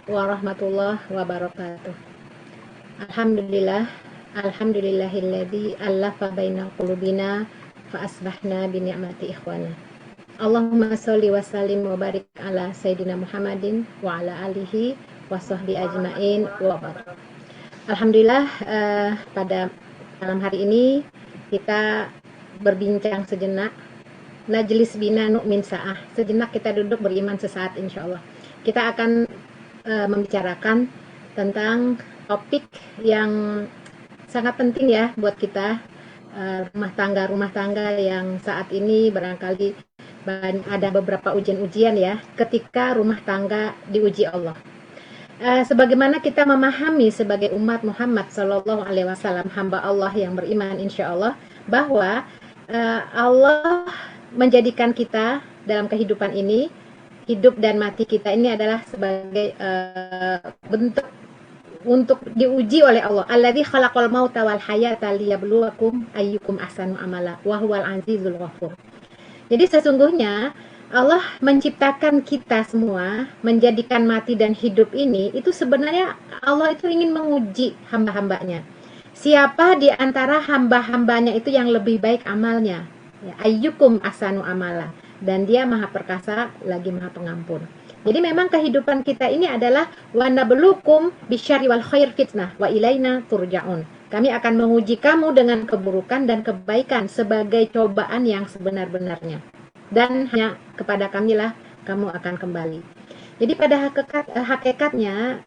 Warahmatullahi wabarakatuh. Alhamdulillah, alhamdulillahilladzi allafa baina qulubina fa asbahna bi ni'mati ikhwana. Allahumma sholli wa sallim wa barik ala sayyidina Muhammadin wa ala alihi wa sahbi ajmain wa barak. Alhamdulillah, pada malam hari ini kita berbincang sejenak. Najlis bina nu'min sa'ah. Sejenak kita duduk beriman sesaat insyaallah. Kita akan membicarakan tentang topik yang sangat penting ya buat kita, rumah tangga yang saat ini barangkali ada beberapa ujian-ujian ya ketika rumah tangga diuji Allah. Sebagaimana kita memahami sebagai umat Muhammad Sallallahu Alaihi Wasallam, hamba Allah yang beriman insya Allah, bahwa Allah menjadikan kita dalam kehidupan ini, hidup dan mati kita ini adalah sebagai bentuk untuk diuji oleh Allah. Alladzi khalaqal mauta wal hayata liyabluwakum ayyukum ahsanu amala wa huwal azizul ghafur. Jadi sesungguhnya Allah menciptakan kita semua, menjadikan mati dan hidup ini, itu sebenarnya Allah itu ingin menguji hamba-hambanya. Siapa di antara hamba-hambanya itu yang lebih baik amalnya? Ya, ayyukum ahsanu amala. Dan dia maha perkasa lagi maha pengampun. Jadi memang kehidupan kita ini adalah wa nabluukum bisyarri wal khair fitnah wa ilaina turja'un. Kami akan menguji kamu dengan keburukan dan kebaikan sebagai cobaan yang sebenar-benarnya. Dan hanya kepada kamilah kamu akan kembali. Jadi pada hakikatnya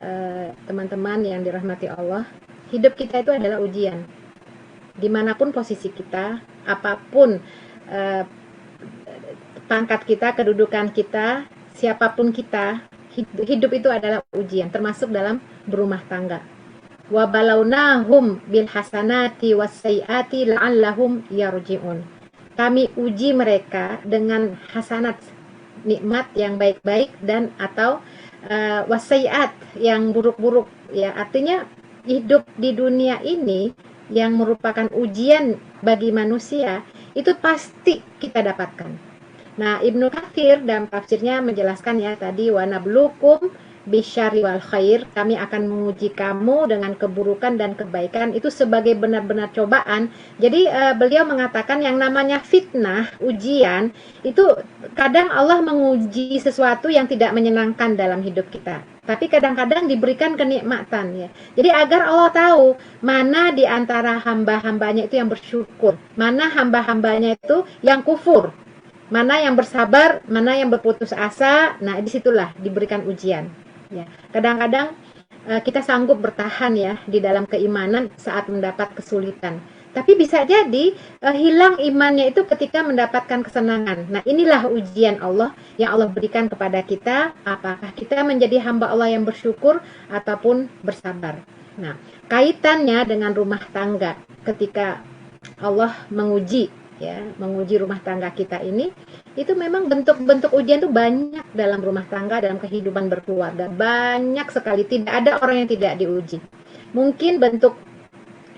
teman-teman yang dirahmati Allah, hidup kita itu adalah ujian. Dimanapun posisi kita, apapun pangkat kita, kedudukan kita, siapapun kita, hidup itu adalah ujian, termasuk dalam berumah tangga. Wa balawnahum bil hasanati was sayyiati la'allahum yarji'un. Kami uji mereka dengan hasanat, nikmat yang baik-baik, dan atau wasayyiat yang buruk-buruk ya. Artinya hidup di dunia ini yang merupakan ujian bagi manusia itu pasti kita dapatkan. Nah, Ibnu Katsir dalam tafsirnya menjelaskan ya tadi wa nabluukum bisyarri wal khair, kami akan menguji kamu dengan keburukan dan kebaikan itu sebagai benar-benar cobaan. Jadi beliau mengatakan yang namanya fitnah, ujian, itu kadang Allah menguji sesuatu yang tidak menyenangkan dalam hidup kita. Tapi kadang-kadang diberikan kenikmatan ya. Jadi agar Allah tahu mana di antara hamba-hambanya itu yang bersyukur, mana hamba-hambanya itu yang kufur, mana yang bersabar, mana yang berputus asa. Nah, disitulah diberikan ujian. Ya, kadang-kadang kita sanggup bertahan ya di dalam keimanan saat mendapat kesulitan. Tapi bisa jadi hilang imannya itu ketika mendapatkan kesenangan. Nah, inilah ujian Allah yang Allah berikan kepada kita. Apakah kita menjadi hamba Allah yang bersyukur ataupun bersabar. Nah, kaitannya dengan rumah tangga ketika Allah menguji rumah tangga kita ini, itu memang bentuk-bentuk ujian itu banyak dalam rumah tangga, dalam kehidupan berkeluarga, banyak sekali, tidak ada orang yang tidak diuji. Mungkin bentuk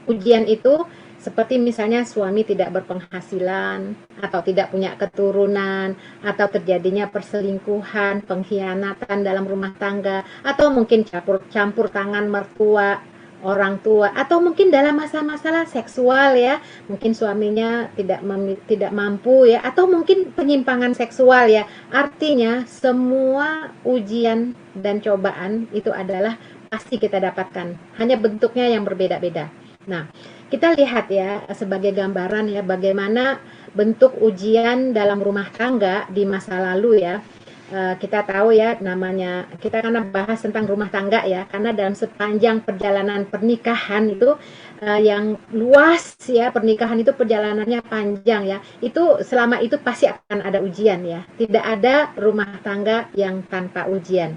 ujian itu seperti misalnya suami tidak berpenghasilan, atau tidak punya keturunan, atau terjadinya perselingkuhan, pengkhianatan dalam rumah tangga, atau mungkin campur tangan mertua, orang tua, atau mungkin dalam masalah seksual ya, mungkin suaminya tidak mampu ya, atau mungkin penyimpangan seksual ya. Artinya semua ujian dan cobaan itu adalah pasti kita dapatkan, hanya bentuknya yang berbeda-beda. Nah, kita lihat ya sebagai gambaran ya bagaimana bentuk ujian dalam rumah tangga di masa lalu ya. Kita tahu ya namanya, kita karena bahas tentang rumah tangga ya, karena dalam sepanjang perjalanan pernikahan itu yang luas ya, pernikahan itu perjalanannya panjang ya, itu selama itu pasti akan ada ujian ya, tidak ada rumah tangga yang tanpa ujian.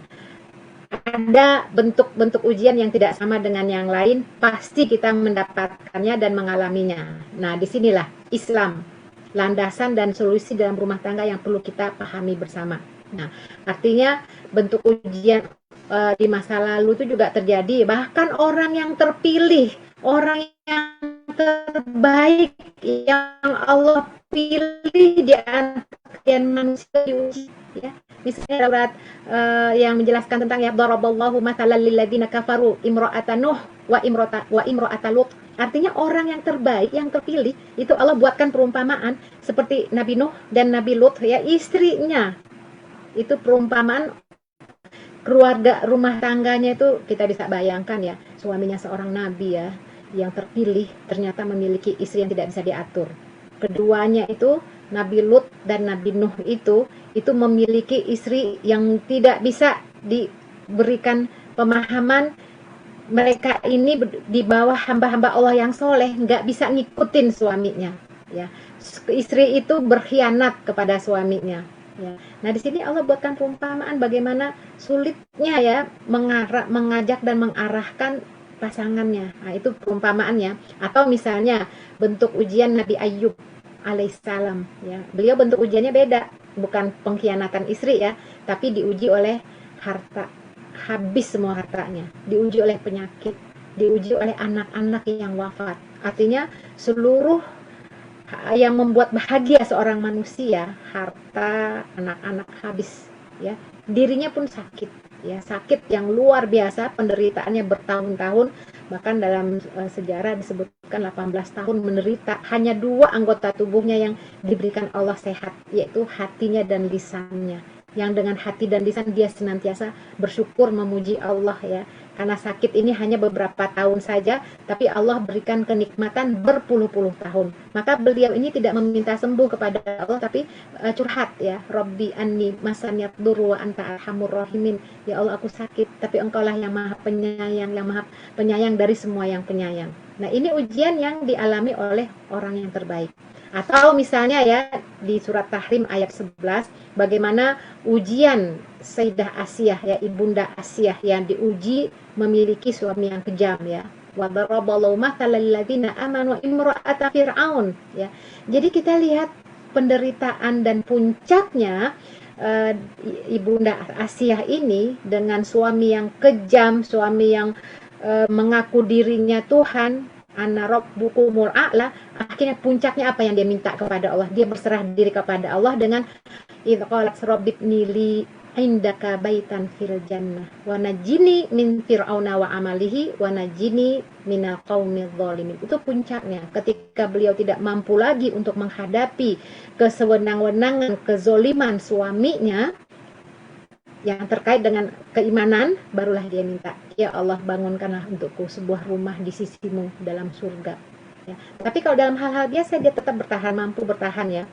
Ada bentuk-bentuk ujian yang tidak sama dengan yang lain, pasti kita mendapatkannya dan mengalaminya. Nah, disinilah Islam, landasan dan solusi dalam rumah tangga yang perlu kita pahami bersama. Nah, artinya bentuk ujian di masa lalu itu juga terjadi. Bahkan orang yang terpilih, orang yang terbaik yang Allah pilih di antara sekian manusia diuji, ya. Misalnya surat yang menjelaskan tentang ya daraballahu mathalan lil ladzina kafaru imra'atan Nuh wa imra'ata Lut. Artinya orang yang terbaik, yang terpilih itu Allah buatkan perumpamaan seperti Nabi Nuh dan Nabi Lut, ya, istrinya. Itu perumpamaan keluarga rumah tangganya itu kita bisa bayangkan ya, suaminya seorang nabi ya, yang terpilih ternyata memiliki istri yang tidak bisa diatur. Keduanya itu Nabi Lut dan Nabi Nuh itu memiliki istri yang tidak bisa diberikan pemahaman. Mereka ini di bawah hamba-hamba Allah yang soleh, nggak bisa ngikutin suaminya, ya. Istri itu berkhianat kepada suaminya, ya. Nah, di sini Allah buatkan perumpamaan bagaimana sulitnya ya mengajak dan mengarahkan pasangannya. Nah, itu perumpamaannya. Atau misalnya bentuk ujian Nabi Ayub alaihissalam, ya. Beliau bentuk ujiannya beda, bukan pengkhianatan istri ya, tapi diuji oleh harta. Habis semua hartanya, diuji oleh penyakit, diuji oleh anak-anak yang wafat. Artinya seluruh yang membuat bahagia seorang manusia, harta, anak-anak habis, ya. Dirinya pun sakit, ya, sakit yang luar biasa, penderitaannya bertahun-tahun. Bahkan dalam sejarah disebutkan 18 tahun menderita. Hanya 2 anggota tubuhnya yang diberikan Allah sehat, yaitu hatinya dan lisannya. Yang dengan hati dan lisan dia senantiasa bersyukur memuji Allah, ya. Karena sakit ini hanya beberapa tahun saja, tapi Allah berikan kenikmatan berpuluh-puluh tahun. Maka beliau ini tidak meminta sembuh kepada Allah, tapi curhat, ya. Rabbi anni masaniyat duru wa anta arhamur rahimin. Ya Allah, aku sakit, tapi engkaulah yang maha penyayang, yang maha penyayang dari semua yang penyayang. Nah, ini ujian yang dialami oleh orang yang terbaik. Atau misalnya ya di surat Tahrim ayat 11, bagaimana ujian Sayyidah Asiyah, ya, Ibunda Asiyah yang diuji memiliki suami yang kejam, ya. Wa daraballahu mathalan lil ladzina amanu imra'ata fir'aun, ya. Jadi kita lihat penderitaan dan puncaknya Ibunda Asiyah ini dengan suami yang kejam, suami yang mengaku dirinya Tuhan, ana rabbukumul a'la. Akhirnya puncaknya apa yang dia minta kepada Allah? Dia berserah diri kepada Allah dengan idz qalat rabbibni li indaka baitan fil jannah wa najini min fir'auna wa amalihi wa najini minal qaumidz zalimin. Itu puncaknya ketika beliau tidak mampu lagi untuk menghadapi kesewenang-wenangan, kezoliman suaminya yang terkait dengan keimanan, barulah dia minta, ya Allah, bangunkanlah untukku sebuah rumah di sisimu dalam surga, ya. Tapi kalau dalam hal-hal biasa dia tetap bertahan, mampu bertahan, ya.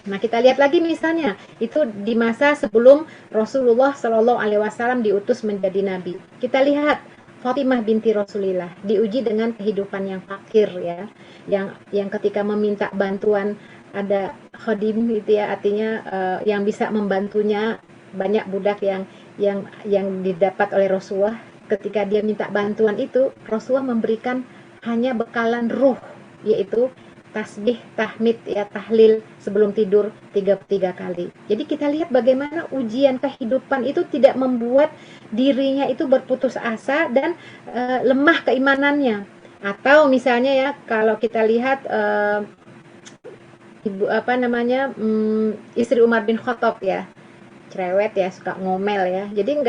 Nah, kita lihat lagi misalnya itu di masa sebelum Rasulullah Shallallahu Alaihi Wasallam diutus menjadi nabi. Kita lihat Fatimah binti Rasulillah diuji dengan kehidupan yang fakir, ya, yang ketika meminta bantuan ada khodim gitu, ya, artinya yang bisa membantunya. Banyak budak yang didapat oleh Rasulullah. Ketika dia minta bantuan itu, Rasulullah memberikan hanya bekalan ruh, yaitu tasbih, tahmid, ya, tahlil sebelum tidur 33 kali. Jadi kita lihat bagaimana ujian kehidupan itu tidak membuat dirinya itu berputus asa dan lemah keimanannya. Atau misalnya ya, kalau kita lihat istri Umar bin Khattab, ya, cerewet, ya, suka ngomel, ya. Jadi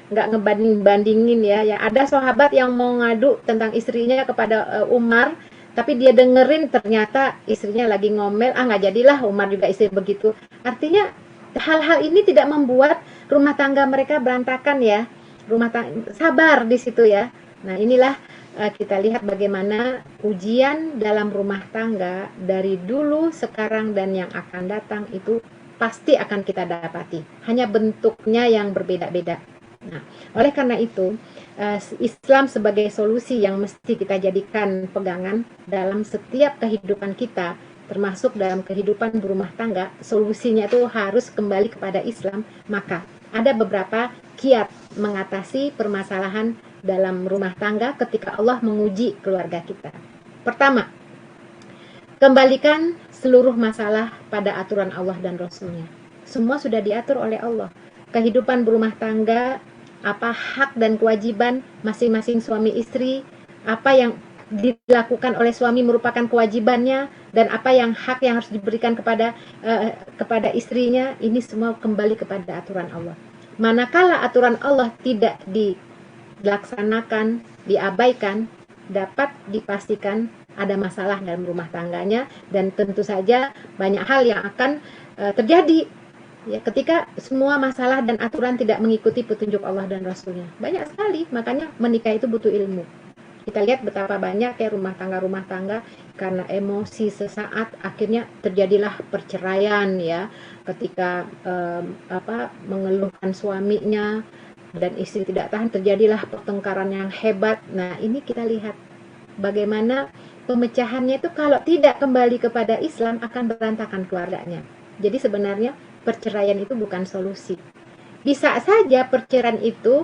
nggak ngebanding-bandingin, ya. Yang ada sahabat yang mau ngadu tentang istrinya kepada Umar, tapi dia dengerin ternyata istrinya lagi ngomel, nggak jadilah Umar juga istri begitu. Artinya hal-hal ini tidak membuat rumah tangga mereka berantakan, ya. Sabar di situ, ya. Nah, inilah kita lihat bagaimana ujian dalam rumah tangga dari dulu, sekarang, dan yang akan datang itu pasti akan kita dapati, hanya bentuknya yang berbeda-beda. Nah, oleh karena itu Islam sebagai solusi yang mesti kita jadikan pegangan dalam setiap kehidupan kita, termasuk dalam kehidupan berumah tangga. Solusinya itu harus kembali kepada Islam. Maka ada beberapa kiat mengatasi permasalahan dalam rumah tangga ketika Allah menguji keluarga kita. Pertama, kembalikan seluruh masalah pada aturan Allah dan Rasulnya. Semua sudah diatur oleh Allah. Kehidupan berumah tangga, apa hak dan kewajiban masing-masing suami istri, apa yang dilakukan oleh suami merupakan kewajibannya dan apa yang hak yang harus diberikan kepada istrinya, ini semua kembali kepada aturan Allah. Manakala aturan Allah tidak dilaksanakan, diabaikan, dapat dipastikan ada masalah dalam rumah tangganya, dan tentu saja banyak hal yang akan terjadi ya ketika semua masalah dan aturan tidak mengikuti petunjuk Allah dan Rasulnya. Banyak sekali, makanya menikah itu butuh ilmu. Kita lihat betapa banyak ya rumah tangga karena emosi sesaat akhirnya terjadilah perceraian ya, ketika mengeluhkan suaminya dan istri tidak tahan, terjadilah pertengkaran yang hebat. Nah, ini kita lihat bagaimana pemecahannya itu kalau tidak kembali kepada Islam akan berantakan keluarganya. Jadi sebenarnya perceraian itu bukan solusi. Bisa saja perceraian itu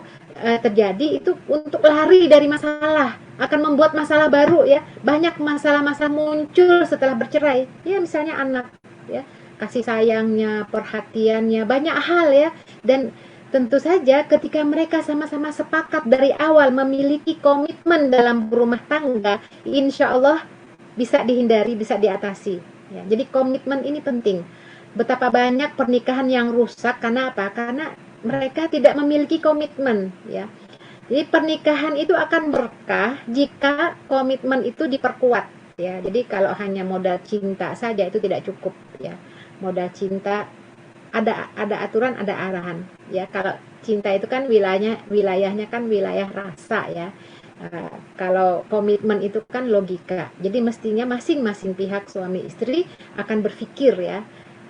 terjadi itu untuk lari dari masalah, akan membuat masalah baru ya. Banyak masalah-masalah muncul setelah bercerai. Ya misalnya anak ya, kasih sayangnya, perhatiannya, banyak hal ya. Dan tentu saja ketika mereka sama-sama sepakat dari awal memiliki komitmen dalam berumah tangga, insya Allah bisa dihindari, bisa diatasi. Ya, jadi komitmen ini penting. Betapa banyak pernikahan yang rusak karena apa? Karena mereka tidak memiliki komitmen. Ya, jadi pernikahan itu akan berkah jika komitmen itu diperkuat. Ya, jadi kalau hanya modal cinta saja itu tidak cukup. Ya, modal cinta ada aturan, ada arahan ya. Kalau cinta itu kan wilayahnya kan wilayah rasa ya. Kalau komitmen itu kan logika. Jadi mestinya masing-masing pihak suami istri akan berpikir ya,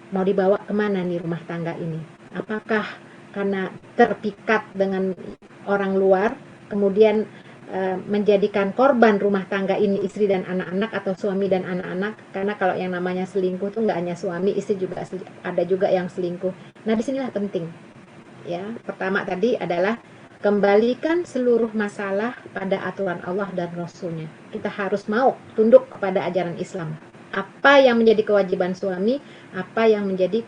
mau dibawa kemana nih rumah tangga ini. Apakah karena terpikat dengan orang luar kemudian menjadikan korban rumah tangga ini istri dan anak-anak, atau suami dan anak-anak? Karena kalau yang namanya selingkuh tuh nggak hanya suami, istri juga ada juga yang selingkuh. Nah, disinilah penting ya. Pertama tadi adalah kembalikan seluruh masalah pada aturan Allah dan Rasulnya. Kita harus mau tunduk kepada ajaran Islam. Apa yang menjadi kewajiban suami, apa yang menjadi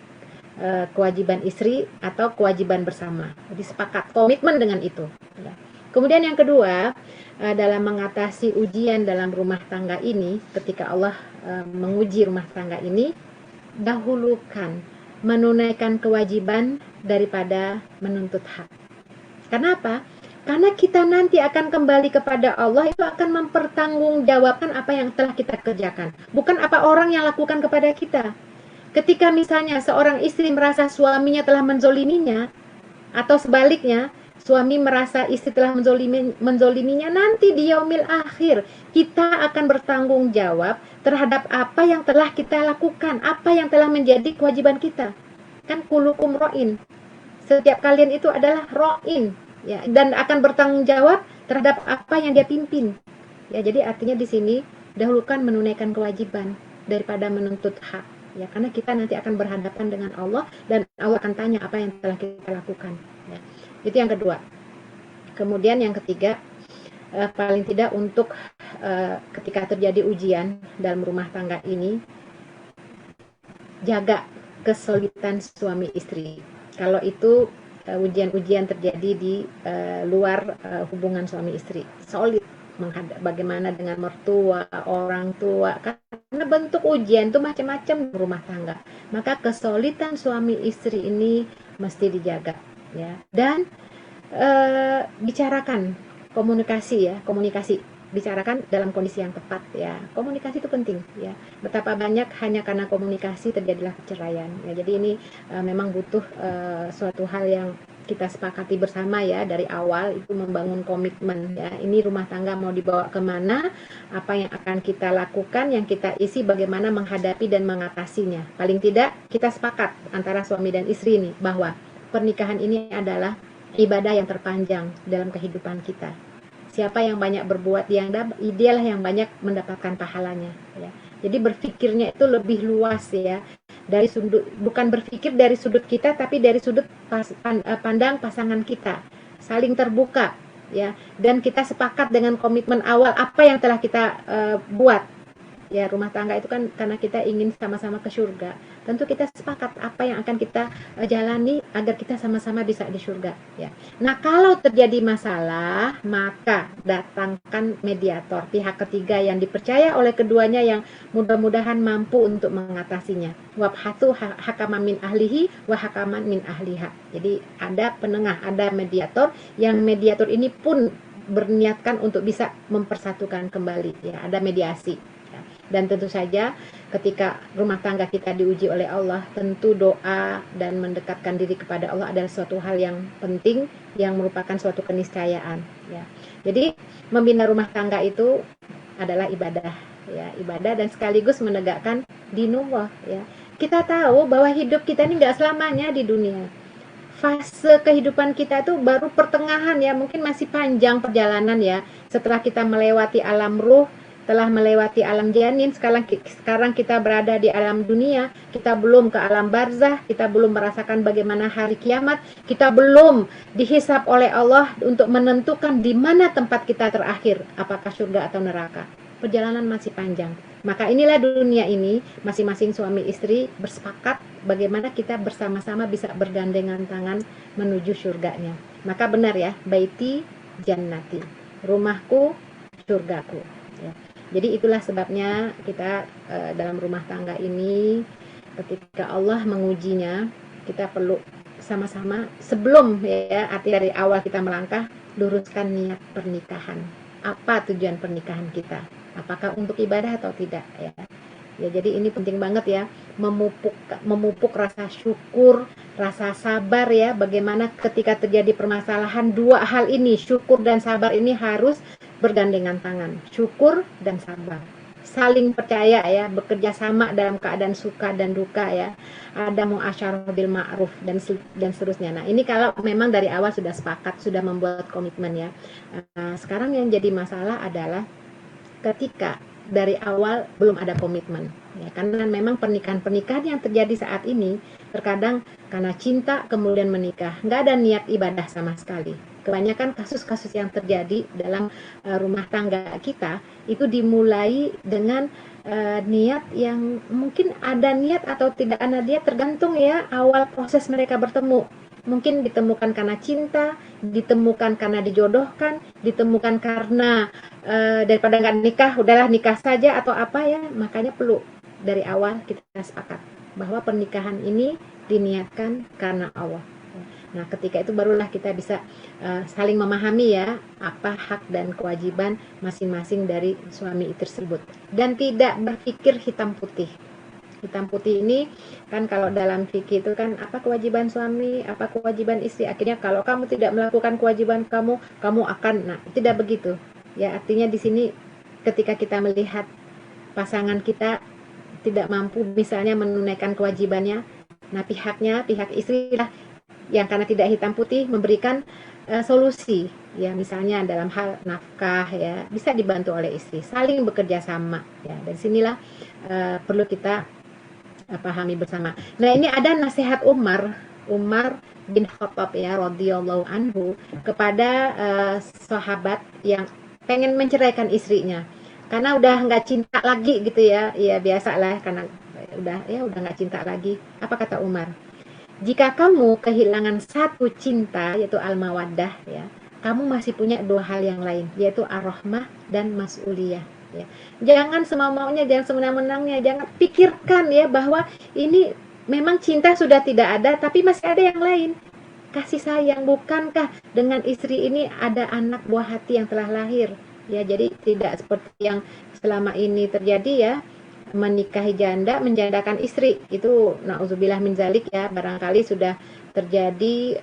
kewajiban istri atau kewajiban bersama. Jadi sepakat, komitmen dengan itu ya. Kemudian yang kedua, dalam mengatasi ujian dalam rumah tangga ini, ketika Allah menguji rumah tangga ini, dahulukan menunaikan kewajiban daripada menuntut hak. Kenapa? Karena kita nanti akan kembali kepada Allah, itu akan mempertanggungjawabkan apa yang telah kita kerjakan, bukan apa orang yang lakukan kepada kita. Ketika misalnya seorang istri merasa suaminya telah menzoliminya, atau sebaliknya, suami merasa istri telah menzoliminya, nanti di yaumil akhir kita akan bertanggung jawab terhadap apa yang telah kita lakukan, apa yang telah menjadi kewajiban kita. Kan kulukum ro'in, setiap kalian itu adalah ro'in ya, dan akan bertanggung jawab terhadap apa yang dia pimpin ya. Jadi artinya di sini dahulukan menunaikan kewajiban daripada menuntut hak ya, karena kita nanti akan berhadapan dengan Allah dan Allah akan tanya apa yang telah kita lakukan ya. Itu yang kedua. Kemudian yang ketiga, paling tidak untuk ketika terjadi ujian dalam rumah tangga ini, jaga kesulitan suami istri. Kalau itu ujian-ujian terjadi di luar hubungan suami istri, solid menghadap bagaimana dengan mertua, orang tua, karena bentuk ujian itu macam-macam di rumah tangga. Maka kesulitan suami istri ini mesti dijaga ya. Dan bicarakan, komunikasi ya, bicarakan dalam kondisi yang tepat ya. Komunikasi itu penting ya. Betapa banyak hanya karena komunikasi terjadilah perceraian ya. Jadi ini memang butuh suatu hal yang kita sepakati bersama ya dari awal, itu membangun komitmen ya. Ini rumah tangga mau dibawa kemana, apa yang akan kita lakukan, yang kita isi, bagaimana menghadapi dan mengatasinya. Paling tidak kita sepakat antara suami dan istri ini bahwa pernikahan ini adalah ibadah yang terpanjang dalam kehidupan kita. Siapa yang banyak berbuat, dialah yang banyak mendapatkan pahalanya ya. Jadi berpikirnya itu lebih luas ya, dari sudut, bukan berpikir dari sudut kita, tapi dari sudut pandang pasangan kita, saling terbuka ya, dan kita sepakat dengan komitmen awal apa yang telah kita buat ya. Rumah tangga itu kan karena kita ingin sama-sama ke surga, tentu kita sepakat apa yang akan kita jalani agar kita sama-sama bisa di surga ya. Nah, kalau terjadi masalah, maka datangkan mediator, pihak ketiga yang dipercaya oleh keduanya yang mudah-mudahan mampu untuk mengatasinya. Wabhathu hakaman min ahlihi wa hakaman min ahliha. Jadi ada penengah, ada mediator, yang mediator ini pun berniatkan untuk bisa mempersatukan kembali ya, ada mediasi ya. Dan tentu saja ketika rumah tangga kita diuji oleh Allah, tentu doa dan mendekatkan diri kepada Allah adalah suatu hal yang penting, yang merupakan suatu keniscayaan ya. Jadi membina rumah tangga itu adalah ibadah ya, ibadah dan sekaligus menegakkan dinullah ya. Kita tahu bahwa hidup kita ini nggak selamanya di dunia. Fase kehidupan kita itu baru pertengahan ya, mungkin masih panjang perjalanan ya. Setelah kita melewati alam ruh, telah melewati alam janin, sekarang kita berada di alam dunia, kita belum ke alam barzah, kita belum merasakan bagaimana hari kiamat, kita belum dihisab oleh Allah untuk menentukan di mana tempat kita terakhir, apakah surga atau neraka. Perjalanan masih panjang. Maka inilah dunia ini, masing-masing suami istri bersepakat bagaimana kita bersama-sama bisa bergandengan tangan menuju surganya. Maka benar ya, baiti jannati, rumahku surgaku ya. Jadi itulah sebabnya kita dalam rumah tangga ini, ketika Allah mengujinya, kita perlu sama-sama sebelum ya, arti dari awal kita melangkah, luruskan niat pernikahan. Apa tujuan pernikahan kita? Apakah untuk ibadah atau tidak ya? Ya, jadi ini penting banget ya, memupuk rasa syukur, rasa sabar ya. Bagaimana ketika terjadi permasalahan, dua hal ini, syukur dan sabar ini harus bergandengan tangan. Syukur dan sabar, saling percaya ya, bekerja sama dalam keadaan suka dan duka ya. Ada muasyarah bil ma'ruf dan seterusnya. Nah, ini kalau memang dari awal sudah sepakat, sudah membuat komitmen ya. Sekarang yang jadi masalah adalah ketika dari awal belum ada komitmen ya, karena memang pernikahan yang terjadi saat ini terkadang karena cinta kemudian menikah, nggak ada niat ibadah sama sekali. Kebanyakan kasus-kasus yang terjadi dalam rumah tangga kita itu dimulai dengan niat yang mungkin ada niat atau tidak ada niat, tergantung ya awal proses mereka bertemu. Mungkin ditemukan karena cinta, ditemukan karena dijodohkan, ditemukan karena daripada nggak nikah, udahlah nikah saja atau apa ya. Makanya perlu dari awal kita sepakat bahwa pernikahan ini diniatkan karena Allah. Nah, ketika itu barulah kita bisa saling memahami ya, apa hak dan kewajiban masing-masing dari suami tersebut. Dan tidak berpikir hitam putih. Hitam putih ini kan kalau dalam fikih itu kan apa kewajiban suami, apa kewajiban istri. Akhirnya kalau kamu tidak melakukan kewajiban kamu akan, nah tidak begitu. Ya, artinya di sini ketika kita melihat pasangan kita tidak mampu misalnya menunaikan kewajibannya, nah pihak istri lah yang karena tidak hitam putih memberikan solusi ya, misalnya dalam hal nafkah ya, bisa dibantu oleh istri, saling bekerja sama ya. Dan sinilah perlu kita pahami bersama. Nah, ini ada nasihat Umar bin Khattab ya radhiyallahu anhu kepada sahabat yang pengen menceraikan istrinya karena udah nggak cinta lagi gitu ya. Ya biasalah karena udah nggak cinta lagi. Apa kata Umar? Jika kamu kehilangan satu cinta yaitu al-mawaddah ya, kamu masih punya dua hal yang lain yaitu ar-rahmah dan mas'uliyah. Ya. Jangan semau-maunya, jangan semenang-menangnya, jangan pikirkan ya bahwa ini memang cinta sudah tidak ada, tapi masih ada yang lain. Kasih sayang, bukankah dengan istri ini ada anak buah hati yang telah lahir? Ya, jadi tidak seperti yang selama ini terjadi ya, menikahi janda, menjandakan istri. Itu na'udzubillah min zalik ya, barangkali sudah terjadi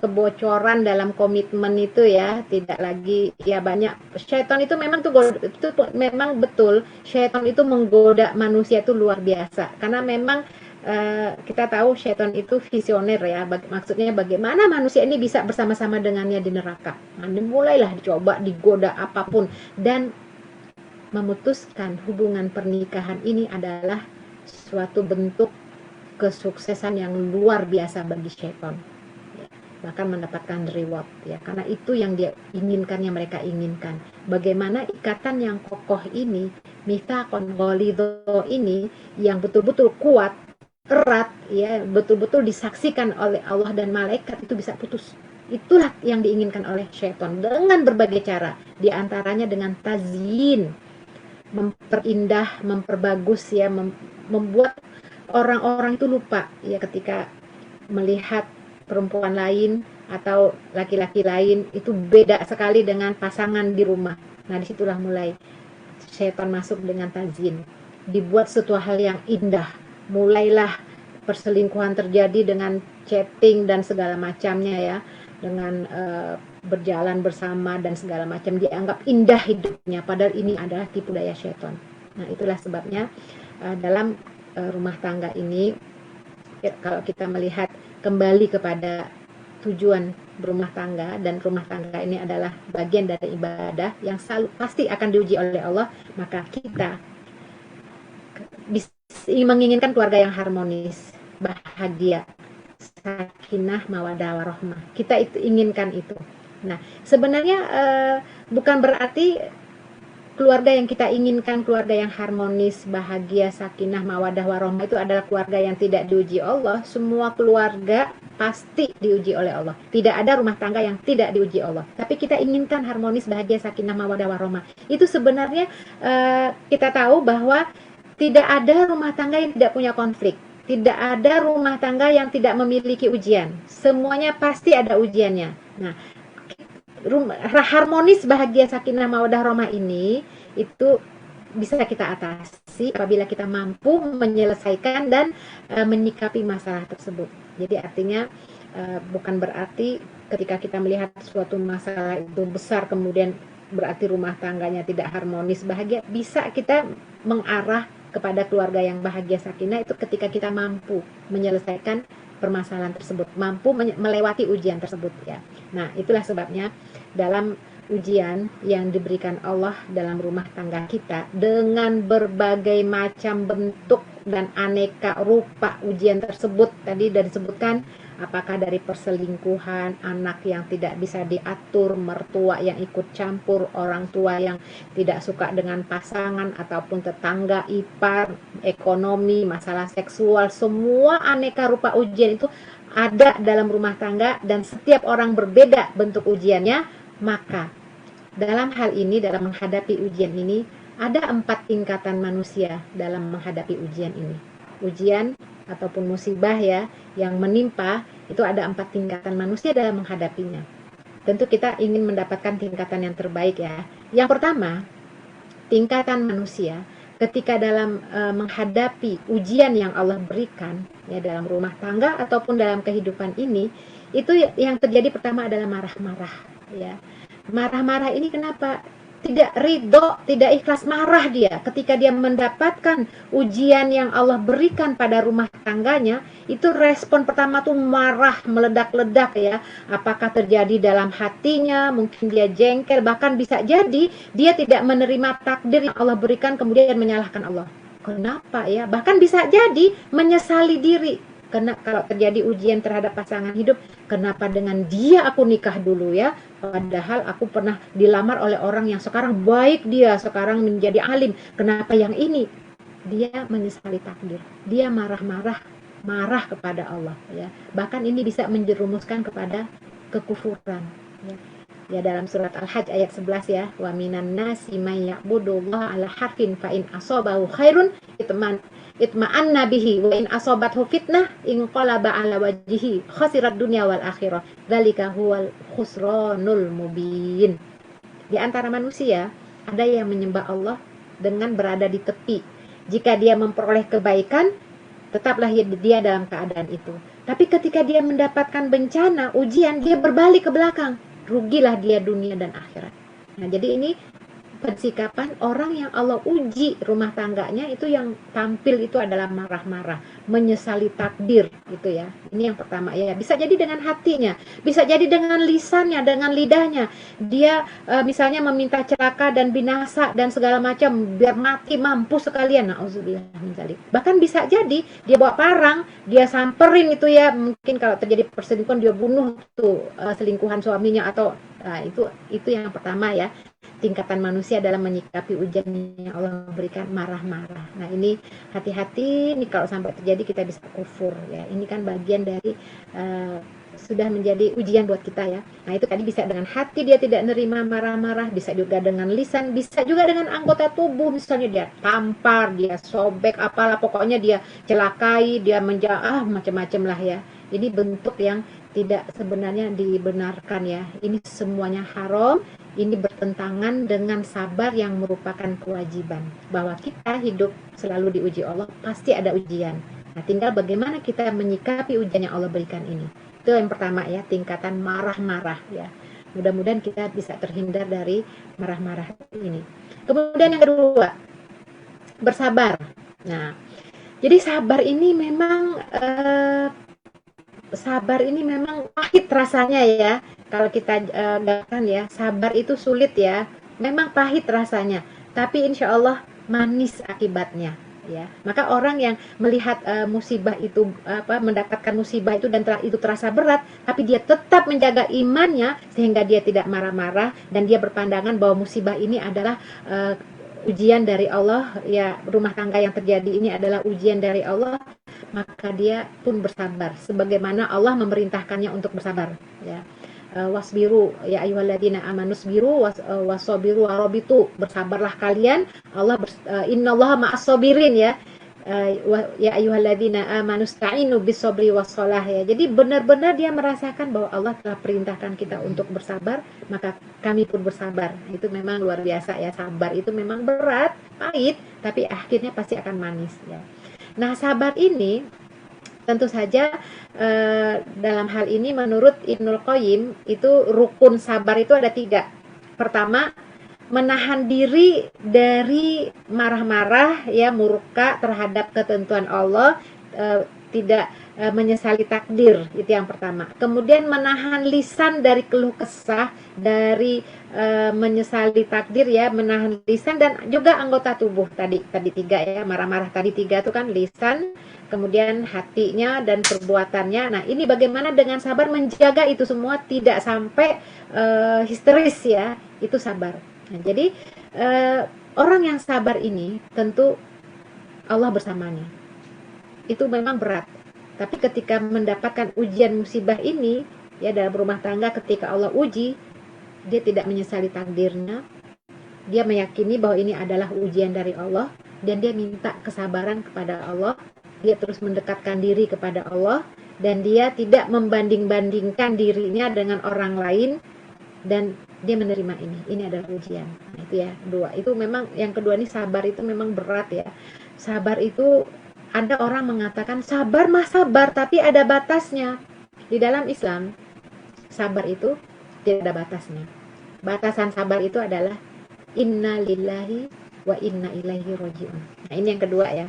kebocoran dalam komitmen itu ya, tidak lagi ya, banyak syaitan itu memang itu memang betul, syaitan itu menggoda manusia itu luar biasa karena memang kita tahu syaitan itu visioner ya, maksudnya bagaimana manusia ini bisa bersama-sama dengannya di neraka. Nah, mulailah dicoba digoda apapun, dan memutuskan hubungan pernikahan ini adalah suatu bentuk kesuksesan yang luar biasa bagi syaitan ya, bahkan mendapatkan reward ya, karena itu yang dia inginkan, yang mereka inginkan. Bagaimana ikatan yang kokoh ini, mitsaqon ghalidho ini yang betul-betul kuat erat ya, betul-betul disaksikan oleh Allah dan malaikat, itu bisa putus. Itulah yang diinginkan oleh syaitan dengan berbagai cara, diantaranya dengan tazyin, memperindah, memperbagus ya, membuat orang-orang itu lupa ya ketika melihat perempuan lain atau laki-laki lain itu beda sekali dengan pasangan di rumah. Nah, disitulah mulai syaitan masuk dengan tazyin, dibuat suatu hal yang indah, mulailah perselingkuhan terjadi dengan chatting dan segala macamnya ya, dengan berjalan bersama dan segala macam, dianggap indah hidupnya, padahal ini adalah tipu daya syaitan. Nah, itulah sebabnya dalam rumah tangga ini, kalau kita melihat kembali kepada tujuan berumah tangga, dan rumah tangga ini adalah bagian dari ibadah yang selalu pasti akan diuji oleh Allah, maka kita menginginkan keluarga yang harmonis, bahagia, sakinah, mawadah, warahmah. Kita itu inginkan itu. Nah, sebenarnya bukan berarti keluarga yang kita inginkan, keluarga yang harmonis, bahagia, sakinah, mawadah, warahmah itu adalah keluarga yang tidak diuji Allah. Semua keluarga pasti diuji oleh Allah. Tidak ada rumah tangga yang tidak diuji Allah. Tapi kita inginkan harmonis, bahagia, sakinah, mawadah, warahmah. Itu sebenarnya kita tahu bahwa tidak ada rumah tangga yang tidak punya konflik. Tidak ada rumah tangga yang tidak memiliki ujian. Semuanya pasti ada ujiannya. Nah, harmonis, bahagia, sakinah, mawadah, warahmah ini itu bisa kita atasi apabila kita mampu menyelesaikan dan menyikapi masalah tersebut. Jadi artinya bukan berarti ketika kita melihat suatu masalah itu besar kemudian berarti rumah tangganya tidak harmonis, bahagia. Bisa kita mengarah kepada keluarga yang bahagia, sakinah itu ketika kita mampu menyelesaikan permasalahan tersebut, mampu melewati ujian tersebut ya. Nah, itulah sebabnya dalam ujian yang diberikan Allah dalam rumah tangga kita dengan berbagai macam bentuk dan aneka rupa ujian tersebut, tadi sudah disebutkan, apakah dari perselingkuhan, anak yang tidak bisa diatur, mertua yang ikut campur, orang tua yang tidak suka dengan pasangan ataupun tetangga, ipar, ekonomi, masalah seksual, semua aneka rupa ujian itu ada dalam rumah tangga dan setiap orang berbeda bentuk ujiannya. Maka dalam hal ini, dalam menghadapi ujian ini, ada 4 tingkatan manusia dalam menghadapi ujian ini. Ujian ataupun musibah ya yang menimpa itu ada 4 tingkatan manusia dalam menghadapinya. Tentu kita ingin mendapatkan tingkatan yang terbaik ya. Yang pertama, tingkatan manusia ketika dalam menghadapi ujian yang Allah berikan ya dalam rumah tangga ataupun dalam kehidupan ini, itu yang terjadi pertama adalah marah-marah ya. Marah-marah ini kenapa? Tidak ridho, tidak ikhlas, marah dia ketika dia mendapatkan ujian yang Allah berikan pada rumah tangganya. Itu respon pertama tuh marah, meledak-ledak ya. Apakah terjadi dalam hatinya, mungkin dia jengkel, bahkan bisa jadi dia tidak menerima takdir yang Allah berikan kemudian menyalahkan Allah. Kenapa ya? Bahkan bisa jadi menyesali diri. Karena kalau terjadi ujian terhadap pasangan hidup, kenapa dengan dia aku nikah dulu ya, padahal aku pernah dilamar oleh orang yang sekarang baik, dia sekarang menjadi alim, kenapa yang ini? Dia menyesali takdir, dia marah-marah, marah kepada Allah ya. Bahkan ini bisa menjerumuskan kepada kekufuran ya. Ya dalam surat Al-Hajj ayat 11 ya, wa minan nasi may ya'budullaha ala harfin fa in asabahu khairun itma'anna bihi wa in asabathu fitnah inqalaba ala wajhihi khasirat dunya wal akhirah dzalika huwal khusranul mubin. Di antara manusia ada yang menyembah Allah dengan berada di tepi. Jika dia memperoleh kebaikan, tetaplah dia dalam keadaan itu. Tapi ketika dia mendapatkan bencana, ujian, dia berbalik ke belakang. Rugilah dia dunia dan akhirat. Nah, jadi ini persikapan orang yang Allah uji rumah tangganya, itu yang tampil itu adalah marah-marah, menyesali takdir gitu ya. Ini yang pertama ya. Bisa jadi dengan hatinya, bisa jadi dengan lisannya, dengan lidahnya. Dia misalnya meminta celaka dan binasa dan segala macam biar mati mampus sekalian. Nauzubillah min dzalik. Bahkan bisa jadi dia bawa parang, dia samperin itu ya. Mungkin kalau terjadi perselingkuhan dia bunuh tuh selingkuhan suaminya atau itu yang pertama ya. tingkatan manusia dalam menyikapi ujian yang Allah berikan, marah-marah. Nah ini hati-hati nih kalau sampai terjadi kita bisa kufur ya. Ini kan bagian dari sudah menjadi ujian buat kita ya. Nah itu tadi bisa dengan hati dia tidak nerima, marah-marah, bisa juga dengan lisan, bisa juga dengan anggota tubuh, misalnya dia tampar, dia sobek, apalah pokoknya dia celakai, dia macam-macam lah ya. Ini bentuk yang tidak sebenarnya dibenarkan ya. Ini semuanya haram, ini bertentangan dengan sabar yang merupakan kewajiban. Bahwa kita hidup selalu diuji Allah, pasti ada ujian. Nah tinggal bagaimana kita menyikapi ujian yang Allah berikan ini. Itu yang pertama ya, tingkatan marah-marah ya. Mudah-mudahan kita bisa terhindar dari marah-marah ini. Kemudian yang kedua, bersabar. Nah, jadi sabar ini memang pahit rasanya ya. Kalau kita katakan ya, sabar itu sulit ya. Memang pahit rasanya, tapi insya Allah manis akibatnya. Ya, maka orang yang melihat musibah itu mendapatkan musibah itu dan itu terasa berat, tapi dia tetap menjaga imannya sehingga dia tidak marah-marah dan dia berpandangan bahwa musibah ini adalah ujian dari Allah ya, rumah tangga yang terjadi ini adalah ujian dari Allah, maka dia pun bersabar sebagaimana Allah memerintahkannya untuk bersabar ya. Wasbiru ya ayyuhalladzina amanu wasbiru wasabiru warabitu, bersabarlah kalian, Allah innallaha ma'as sabirin ya. Ya ayyuhalladzina amanu sta'inu bisabri wassalah ya. Jadi benar-benar dia merasakan bahwa Allah telah perintahkan kita untuk bersabar, maka kami pun bersabar. Itu memang luar biasa ya, sabar itu memang berat, pahit, tapi akhirnya pasti akan manis ya. Nah, sabar ini tentu saja dalam hal ini menurut Ibnul Qayyim itu rukun sabar itu ada 3. Pertama, menahan diri dari marah-marah ya, murka terhadap ketentuan Allah, tidak menyesali takdir, itu yang pertama. Kemudian menahan lisan dari keluh kesah, dari menyesali takdir ya, menahan lisan dan juga anggota tubuh tadi 3 ya, marah-marah tadi 3 itu kan lisan, kemudian hatinya dan perbuatannya. Nah ini bagaimana dengan sabar menjaga itu semua tidak sampai histeris ya, itu sabar. Nah, jadi orang yang sabar ini tentu Allah bersamanya. Itu memang berat. Tapi ketika mendapatkan ujian musibah ini ya dalam rumah tangga, ketika Allah uji, dia tidak menyesali takdirnya. Dia meyakini bahwa ini adalah ujian dari Allah dan dia minta kesabaran kepada Allah. Dia terus mendekatkan diri kepada Allah dan dia tidak membanding-bandingkan dirinya dengan orang lain dan dia menerima ini. Ini adalah ujian. Nah, itu ya, 2. Itu memang yang kedua ini sabar itu memang berat ya. Sabar itu ada orang mengatakan sabar mah sabar tapi ada batasnya. Di dalam Islam sabar itu tidak ada batasnya. Batasan sabar itu adalah inna lillahi wa inna ilaihi raji'un. Nah, ini yang kedua ya.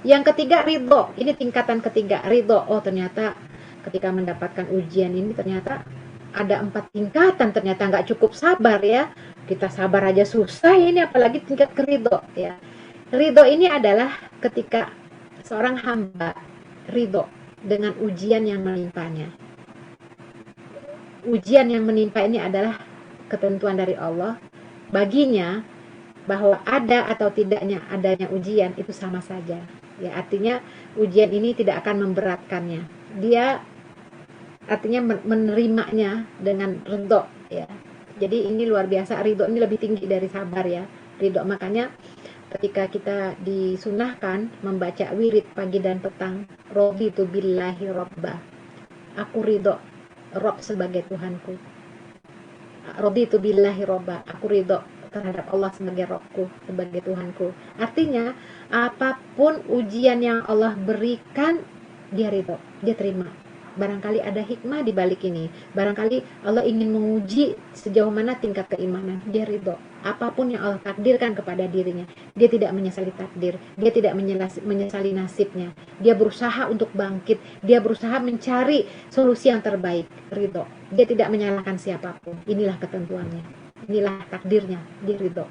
Yang ketiga ridho. Ini tingkatan ketiga, ridho. Oh ternyata ketika mendapatkan ujian ini ternyata ada 4 tingkatan, ternyata nggak cukup sabar ya. Kita sabar aja susah ini apalagi tingkat ridho ya. Ridho ini adalah ketika seorang hamba ridho dengan ujian yang menimpanya. Ujian yang menimpa ini adalah ketentuan dari Allah. Baginya bahwa ada atau tidaknya adanya ujian itu sama saja. Ya, artinya ujian ini tidak akan memberatkannya. Dia artinya menerimanya dengan ridho ya. Jadi ini luar biasa, ridho ini lebih tinggi dari sabar ya. Ridho, makanya ketika kita disunahkan membaca wirid pagi dan petang, raditu billahi robba, aku ridho Rob sebagai Tuhanku, raditu billahi robba, aku ridho terhadap Allah sebagai Robku, sebagai Tuhanku. Artinya apapun ujian yang Allah berikan dia ridho, dia terima. Barangkali ada hikmah di balik ini. Barangkali Allah ingin menguji sejauh mana tingkat keimanan. Dia ridho. Apapun yang Allah takdirkan kepada dirinya, dia tidak menyesali takdir. Dia tidak menyesali nasibnya. Dia berusaha untuk bangkit. Dia berusaha mencari solusi yang terbaik. Ridho. Dia tidak menyalahkan siapapun. Inilah ketentuannya. Inilah takdirnya. Dia ridho.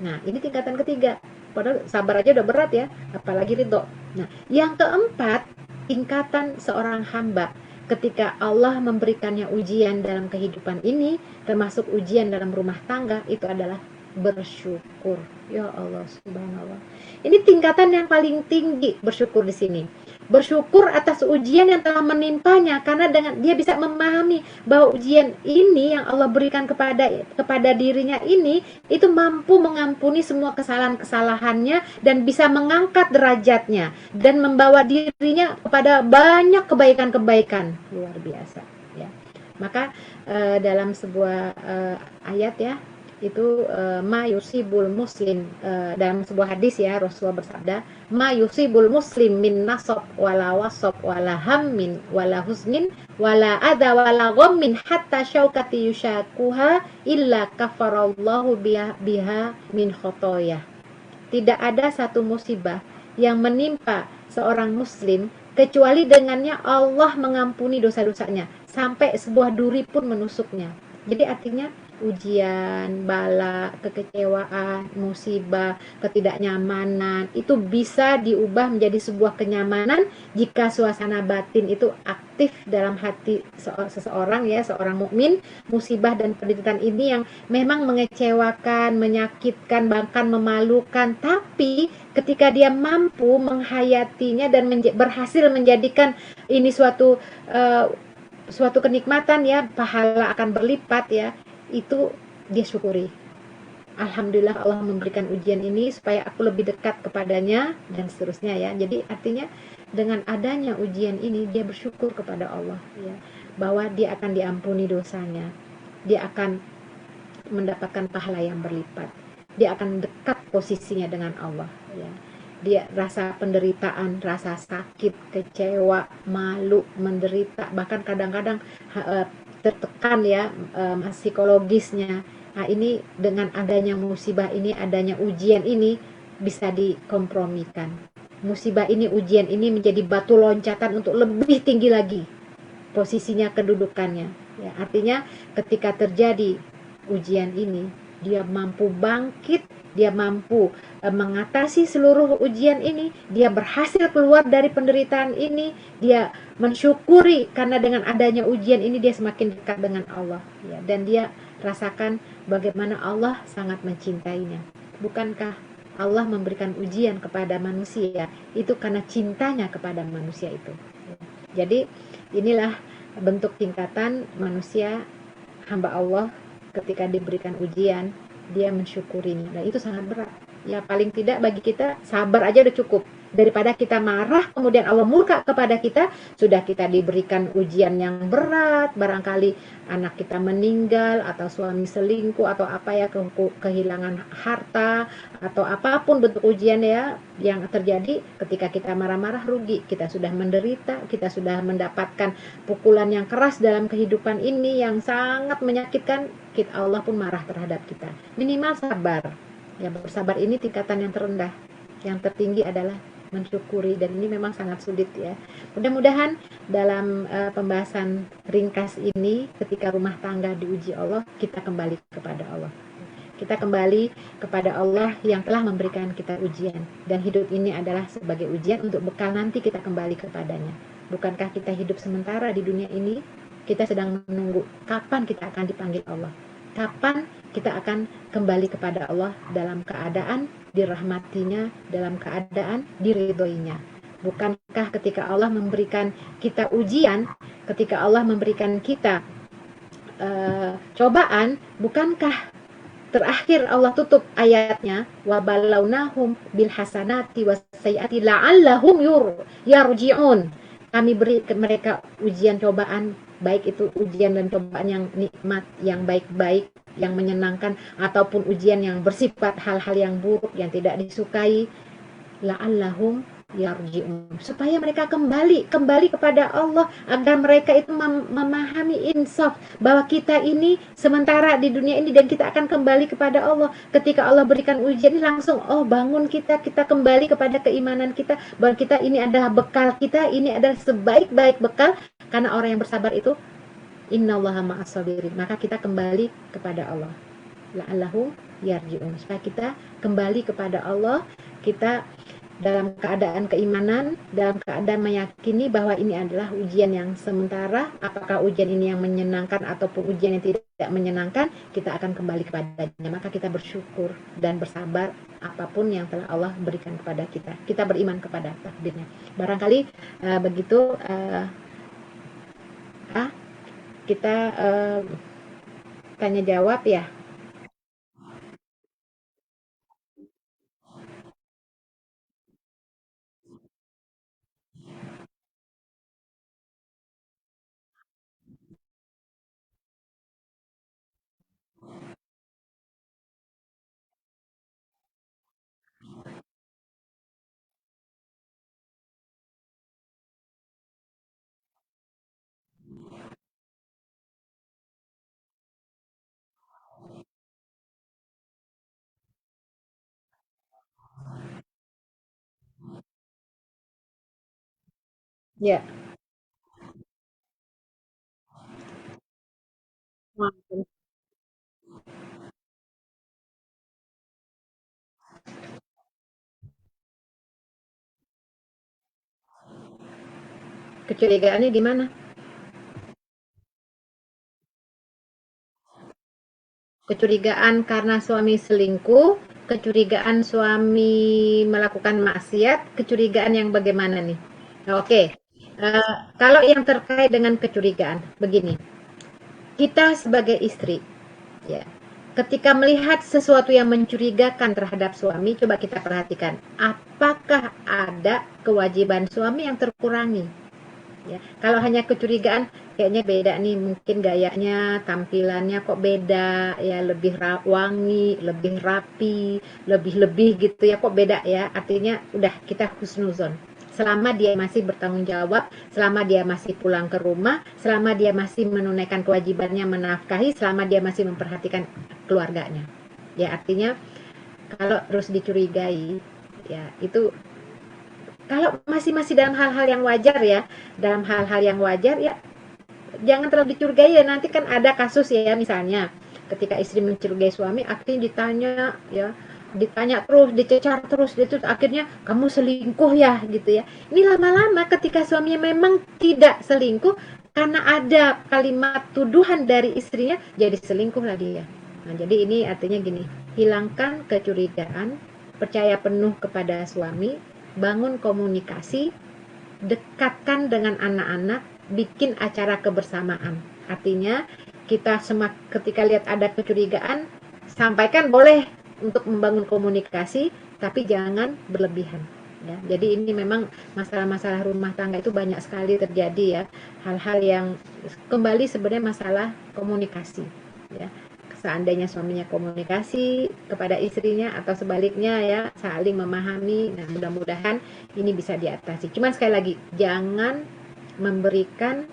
Nah, ini tingkatan ketiga. Padahal sabar aja udah berat ya. Apalagi ridho. Nah, yang keempat, tingkatan seorang hamba ketika Allah memberikannya ujian dalam kehidupan ini, termasuk ujian dalam rumah tangga, itu adalah bersyukur. Ya Allah, subhanallah. Ini tingkatan yang paling tinggi bersyukur di sini. Bersyukur atas ujian yang telah menimpanya, karena dengan dia bisa memahami bahwa ujian ini yang Allah berikan kepada dirinya ini itu mampu mengampuni semua kesalahan-kesalahannya dan bisa mengangkat derajatnya dan membawa dirinya kepada banyak kebaikan-kebaikan luar biasa ya. Maka dalam sebuah ayat ya, itu ma yusibul muslim, dalam sebuah hadis ya, Rasulullah bersabda, ma yusibul muslim min nasab wala wasab wala hammin wala husnin wala adha wala ghammin hatta syaukati yushakuha illa kafarallahu biha min khotoyah. Tidak ada satu musibah yang menimpa seorang muslim kecuali dengannya Allah mengampuni dosa-dosanya sampai sebuah duri pun menusuknya. Jadi artinya ujian, bala, kekecewaan, musibah, ketidaknyamanan itu bisa diubah menjadi sebuah kenyamanan jika suasana batin itu aktif dalam hati seseorang ya, seorang mukmin. Musibah dan penderitaan ini yang memang mengecewakan, menyakitkan, bahkan memalukan, tapi ketika dia mampu menghayatinya dan berhasil menjadikan ini suatu kenikmatan ya, pahala akan berlipat ya, itu dia syukuri. Alhamdulillah Allah memberikan ujian ini supaya aku lebih dekat kepadanya dan seterusnya ya. Jadi artinya dengan adanya ujian ini dia bersyukur kepada Allah ya, bahwa dia akan diampuni dosanya, dia akan mendapatkan pahala yang berlipat, dia akan dekat posisinya dengan Allah ya. Dia rasa penderitaan, rasa sakit, kecewa, malu, menderita, bahkan kadang-kadang tertekan ya psikologisnya. Nah ini dengan adanya musibah ini, adanya ujian ini bisa dikompromikan. Musibah ini, ujian ini menjadi batu loncatan untuk lebih tinggi lagi posisinya, kedudukannya ya. Artinya ketika terjadi ujian ini, dia mampu bangkit, dia mampu mengatasi seluruh ujian ini, dia berhasil keluar dari penderitaan ini, dia mensyukuri karena dengan adanya ujian ini dia semakin dekat dengan Allah ya, dan dia rasakan bagaimana Allah sangat mencintainya. Bukankah Allah memberikan ujian kepada manusia itu karena cintanya kepada manusia itu. Jadi inilah bentuk tingkatan manusia hamba Allah ketika diberikan ujian, dia mensyukurinya. Dan itu sangat berat. Ya paling tidak bagi kita sabar aja udah cukup. Daripada kita marah kemudian Allah murka kepada kita, sudah kita diberikan ujian yang berat, barangkali anak kita meninggal atau suami selingkuh atau apa ya, kehilangan harta atau apapun bentuk ujian ya yang terjadi ketika kita marah-marah, rugi. Kita sudah menderita, kita sudah mendapatkan pukulan yang keras dalam kehidupan ini yang sangat menyakitkan, Allah pun marah terhadap kita. Minimal sabar. Ya, bersabar ini tingkatan yang terendah. Yang tertinggi adalah mensyukuri, dan ini memang sangat sulit ya. Mudah-mudahan dalam pembahasan ringkas ini, ketika rumah tangga diuji Allah, kita kembali kepada Allah. Kita kembali kepada Allah yang telah memberikan kita ujian, dan hidup ini adalah sebagai ujian untuk bekal nanti kita kembali kepadanya. Bukankah kita hidup sementara di dunia ini? Kita sedang menunggu kapan kita akan dipanggil Allah, kapan kita akan kembali kepada Allah dalam keadaan dirahmatinya, dalam keadaan diridhoinya. Bukankah ketika Allah memberikan kita ujian, ketika Allah memberikan kita cobaan, bukankah terakhir Allah tutup ayatnya, wa balawnahum bil hasanati was sayyiati la'allahum yarji'un. Kami beri mereka ujian cobaan, baik itu ujian dan cobaan yang nikmat, yang baik-baik, yang menyenangkan, ataupun ujian yang bersifat hal-hal yang buruk, yang tidak disukai, la'allahum yarji'un, supaya mereka kembali kepada Allah, agar mereka itu memahami insaf bahwa kita ini sementara di dunia ini dan kita akan kembali kepada Allah. Ketika Allah berikan ujian ini langsung bangun kita kembali kepada keimanan kita, bahwa kita ini adalah bekal kita, ini adalah sebaik-baik bekal, karena orang yang bersabar itu innallaha ma'as sabirin. Maka kita kembali kepada Allah, la'allahum yarji'un, supaya kita kembali kepada Allah, kita dalam keadaan keimanan, dalam keadaan meyakini bahwa ini adalah ujian yang sementara. Apakah ujian ini yang menyenangkan ataupun ujian yang tidak menyenangkan, kita akan kembali kepadanya. Maka kita bersyukur dan bersabar apapun yang telah Allah berikan kepada kita. Kita beriman kepada takdirnya. Barangkali begitu kita tanya jawab ya. Ya. Kecurigaannya gimana? Kecurigaan karena suami selingkuh, kecurigaan suami melakukan maksiat, kecurigaan yang bagaimana nih? Oke, kalau yang terkait dengan kecurigaan, begini, kita sebagai istri, ya, ketika melihat sesuatu yang mencurigakan terhadap suami, coba kita perhatikan, apakah ada kewajiban suami yang terkurangi? Ya, kalau hanya kecurigaan kayaknya beda nih, mungkin gayanya, tampilannya kok beda ya, lebih wangi, lebih rapi, lebih-lebih gitu ya, kok beda ya, artinya udah kita husnuzon. Selama dia masih bertanggung jawab, selama dia masih pulang ke rumah, selama dia masih menunaikan kewajibannya menafkahi, selama dia masih memperhatikan keluarganya, ya, artinya kalau terus dicurigai, ya itu kalau masih dalam hal-hal yang wajar ya, dalam hal-hal yang wajar ya, jangan terlalu dicurigai ya. Nanti kan ada kasus ya, misalnya ketika istri mencurigai suami, akhirnya ditanya terus, dicecar terus, itu akhirnya kamu selingkuh ya gitu ya. Ini lama-lama ketika suaminya memang tidak selingkuh, karena ada kalimat tuduhan dari istrinya, jadi selingkuh lah dia. Nah, jadi ini artinya gini, hilangkan kecurigaan, percaya penuh kepada suami, bangun komunikasi, dekatkan dengan anak-anak, bikin acara kebersamaan. Artinya kita ketika lihat ada kecurigaan, sampaikan boleh untuk membangun komunikasi, tapi jangan berlebihan. Ya, jadi ini memang masalah-masalah rumah tangga itu banyak sekali terjadi ya, hal-hal yang kembali sebenarnya masalah komunikasi. Ya, seandainya suaminya komunikasi kepada istrinya atau sebaliknya ya, saling memahami, nah mudah-mudahan ini bisa diatasi. Cuma sekali lagi, jangan memberikan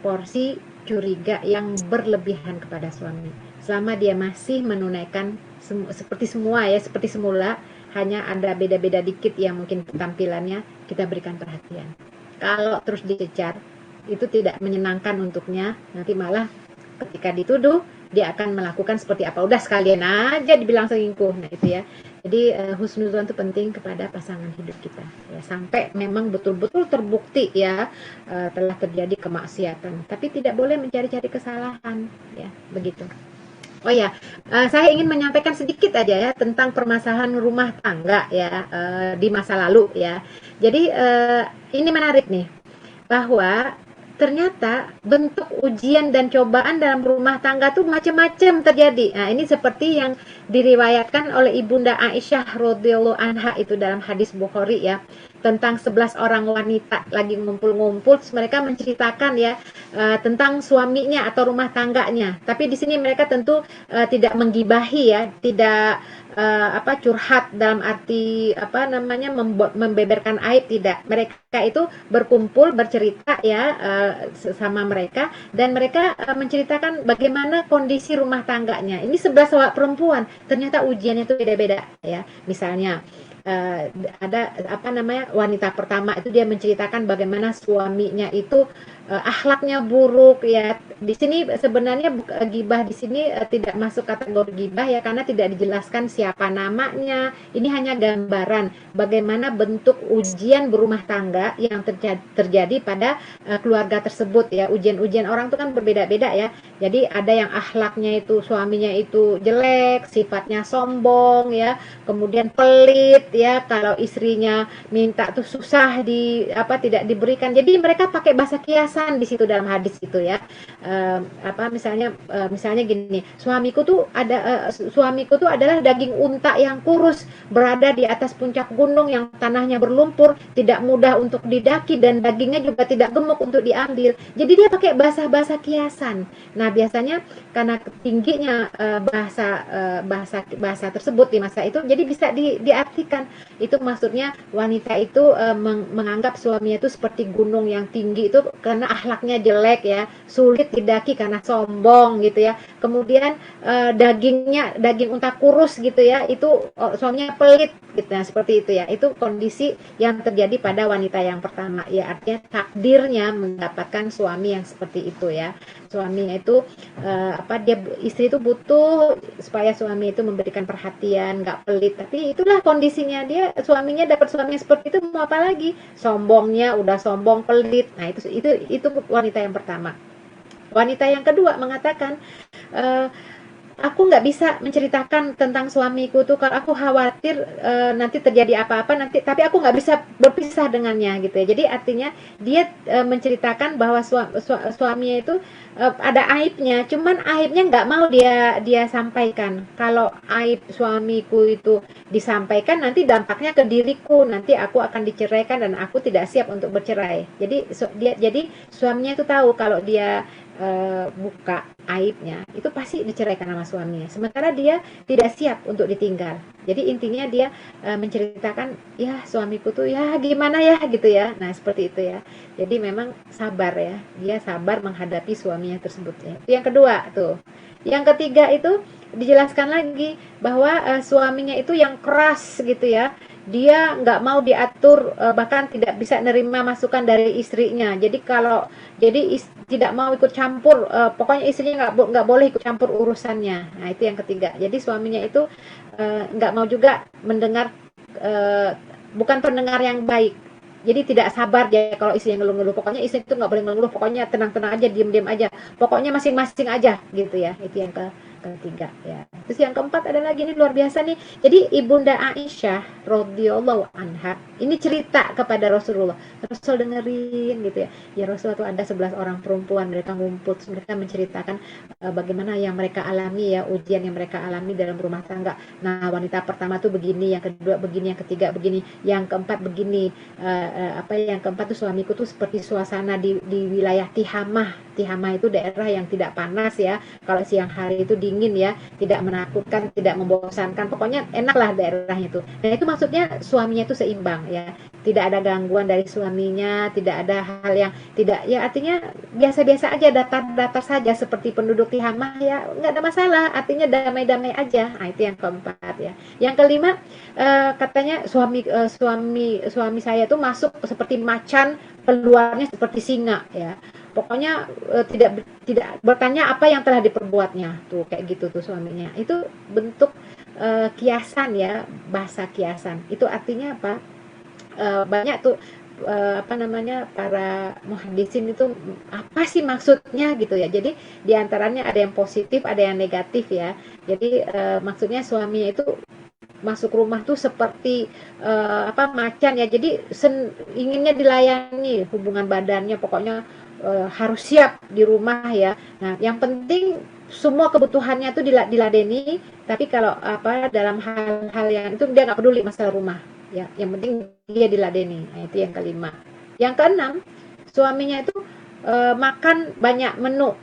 porsi curiga yang berlebihan kepada suami. Selama dia masih menunaikan seperti semua ya, seperti semula, hanya ada beda-beda dikit yang mungkin tampilannya, kita berikan perhatian. Kalau terus dicecar, itu tidak menyenangkan untuknya, nanti malah ketika dituduh dia akan melakukan seperti apa, udah sekalian aja dibilang selingkuh. Nah itu ya, jadi husnuzon itu penting kepada pasangan hidup kita ya, sampai memang betul-betul terbukti ya telah terjadi kemaksiatan, tapi tidak boleh mencari-cari kesalahan ya, begitu. Oh ya, saya ingin menyampaikan sedikit aja ya tentang permasalahan rumah tangga ya, di masa lalu ya. Jadi ini menarik nih, bahwa ternyata bentuk ujian dan cobaan dalam rumah tangga tuh macam-macam terjadi. Nah, ini seperti yang diriwayatkan oleh Ibunda Aisyah radhiyallahu anha itu dalam hadis Bukhari ya, tentang 11 orang wanita lagi ngumpul-ngumpul, mereka menceritakan ya tentang suaminya atau rumah tangganya. Tapi di sini mereka tentu tidak menggibahi ya, tidak curhat dalam arti membeberkan aib, tidak. Mereka itu berkumpul bercerita ya sama mereka, dan mereka menceritakan bagaimana kondisi rumah tangganya. Ini 11 perempuan, ternyata ujiannya itu beda-beda ya. Misalnya ada wanita pertama itu dia menceritakan bagaimana suaminya itu akhlaknya buruk ya. Di sini sebenarnya gibah di sini tidak masuk kategori gibah ya, karena tidak dijelaskan siapa namanya. Ini hanya gambaran bagaimana bentuk ujian berumah tangga yang terjadi pada keluarga tersebut ya. Ujian-ujian orang itu kan berbeda-beda ya. Jadi ada yang akhlaknya itu, suaminya itu jelek, sifatnya sombong ya, kemudian pelit ya, kalau istrinya minta tuh susah tidak diberikan. Jadi mereka pakai bahasa kiasan di situ dalam hadis itu ya. Misalnya gini, suamiku tuh adalah daging unta yang kurus, berada di atas puncak gunung yang tanahnya berlumpur, tidak mudah untuk didaki dan dagingnya juga tidak gemuk untuk diambil. Jadi dia pakai bahasa-bahasa kiasan. Nah, biasanya karena tingginya bahasa tersebut di masa itu, jadi bisa diartikan itu maksudnya wanita itu menganggap suaminya itu seperti gunung yang tinggi itu karena akhlaknya jelek ya, sulit didaki karena sombong gitu ya. Kemudian daging unta kurus gitu ya, itu suaminya pelit gitu. Nah, seperti itu ya. Itu kondisi yang terjadi pada wanita yang pertama ya, artinya takdirnya mendapatkan suami yang seperti itu ya. Suaminya itu istri itu butuh supaya suami itu memberikan perhatian, nggak pelit, tapi itulah kondisinya dia, suaminya dapat suami seperti itu, mau apa lagi, sombongnya udah sombong, pelit. Nah, itu wanita yang pertama. Wanita yang kedua mengatakan, aku nggak bisa menceritakan tentang suamiku tuh kalau aku khawatir nanti terjadi apa-apa nanti, tapi aku nggak bisa berpisah dengannya gitu ya. Jadi artinya dia menceritakan bahwa suaminya itu ada aibnya, cuman aibnya nggak mau dia sampaikan. Kalau aib suamiku itu disampaikan, nanti dampaknya ke diriku, nanti aku akan diceraikan dan aku tidak siap untuk bercerai. Jadi suaminya itu tahu kalau dia buka aibnya, itu pasti diceraikan sama suaminya. Sementara dia tidak siap untuk ditinggal. Jadi intinya dia menceritakan, ya suamiku tuh ya gimana ya gitu ya. Nah, seperti itu ya. Jadi memang sabar ya. Dia sabar menghadapi suaminya tersebut ya. Itu yang kedua tuh. Yang ketiga itu dijelaskan lagi bahwa suaminya itu yang keras gitu ya. Dia nggak mau diatur, bahkan tidak bisa nerima masukan dari istrinya. Jadi tidak mau ikut campur, pokoknya istrinya nggak boleh ikut campur urusannya. Nah, itu yang ketiga. Jadi suaminya itu nggak mau juga mendengar, bukan pendengar yang baik. Jadi tidak sabar dia kalau istrinya ngeluh-ngeluh. Pokoknya istri itu nggak boleh ngeluh. Pokoknya tenang-tenang aja, diem-diem aja. Pokoknya masing-masing aja gitu ya. Itu yang ketiga ya. Terus yang keempat ada lagi, ini luar biasa nih. Jadi Ibunda Aisyah radhiyallahu anha ini cerita kepada Rasulullah. Rasul dengerin gitu ya. Ya Rasulullah tuh ada 11 orang perempuan, mereka ngumpul, mereka menceritakan bagaimana yang mereka alami ya, ujian yang mereka alami dalam rumah tangga. Nah, wanita pertama tuh begini, yang kedua begini, yang ketiga begini, yang keempat begini. Yang keempat tuh suamiku tuh seperti suasana di wilayah Tihamah. Tihamah itu daerah yang tidak panas ya. Kalau siang hari itu dingin ya, tidak menakutkan, tidak membosankan. Pokoknya enaklah daerahnya itu. Nah, itu maksudnya suaminya itu seimbang ya. Tidak ada gangguan dari suaminya, tidak ada hal yang tidak ya, artinya biasa-biasa aja, datar-datar saja seperti penduduk Tihamah ya, nggak ada masalah. Artinya damai-damai aja. Nah, itu yang keempat ya. Yang kelima, katanya suami saya tuh masuk seperti macan, keluarnya seperti singa ya. Pokoknya tidak bertanya apa yang telah diperbuatnya tuh, kayak gitu tuh suaminya. Itu bentuk kiasan ya, bahasa kiasan. Itu artinya apa? Banyak tuh para muhaddisin itu apa sih maksudnya gitu ya. Jadi diantaranya ada yang positif, ada yang negatif ya. Jadi maksudnya suaminya itu masuk rumah tuh seperti macan ya. Jadi inginnya dilayani hubungan badannya, pokoknya harus siap di rumah ya. Nah, yang penting semua kebutuhannya tuh diladeni, tapi kalau dalam hal-hal yang itu dia nggak peduli masalah rumah ya. Yang penting dia diladeni. Nah, itu yang kelima. Yang keenam, suaminya itu makan banyak menu,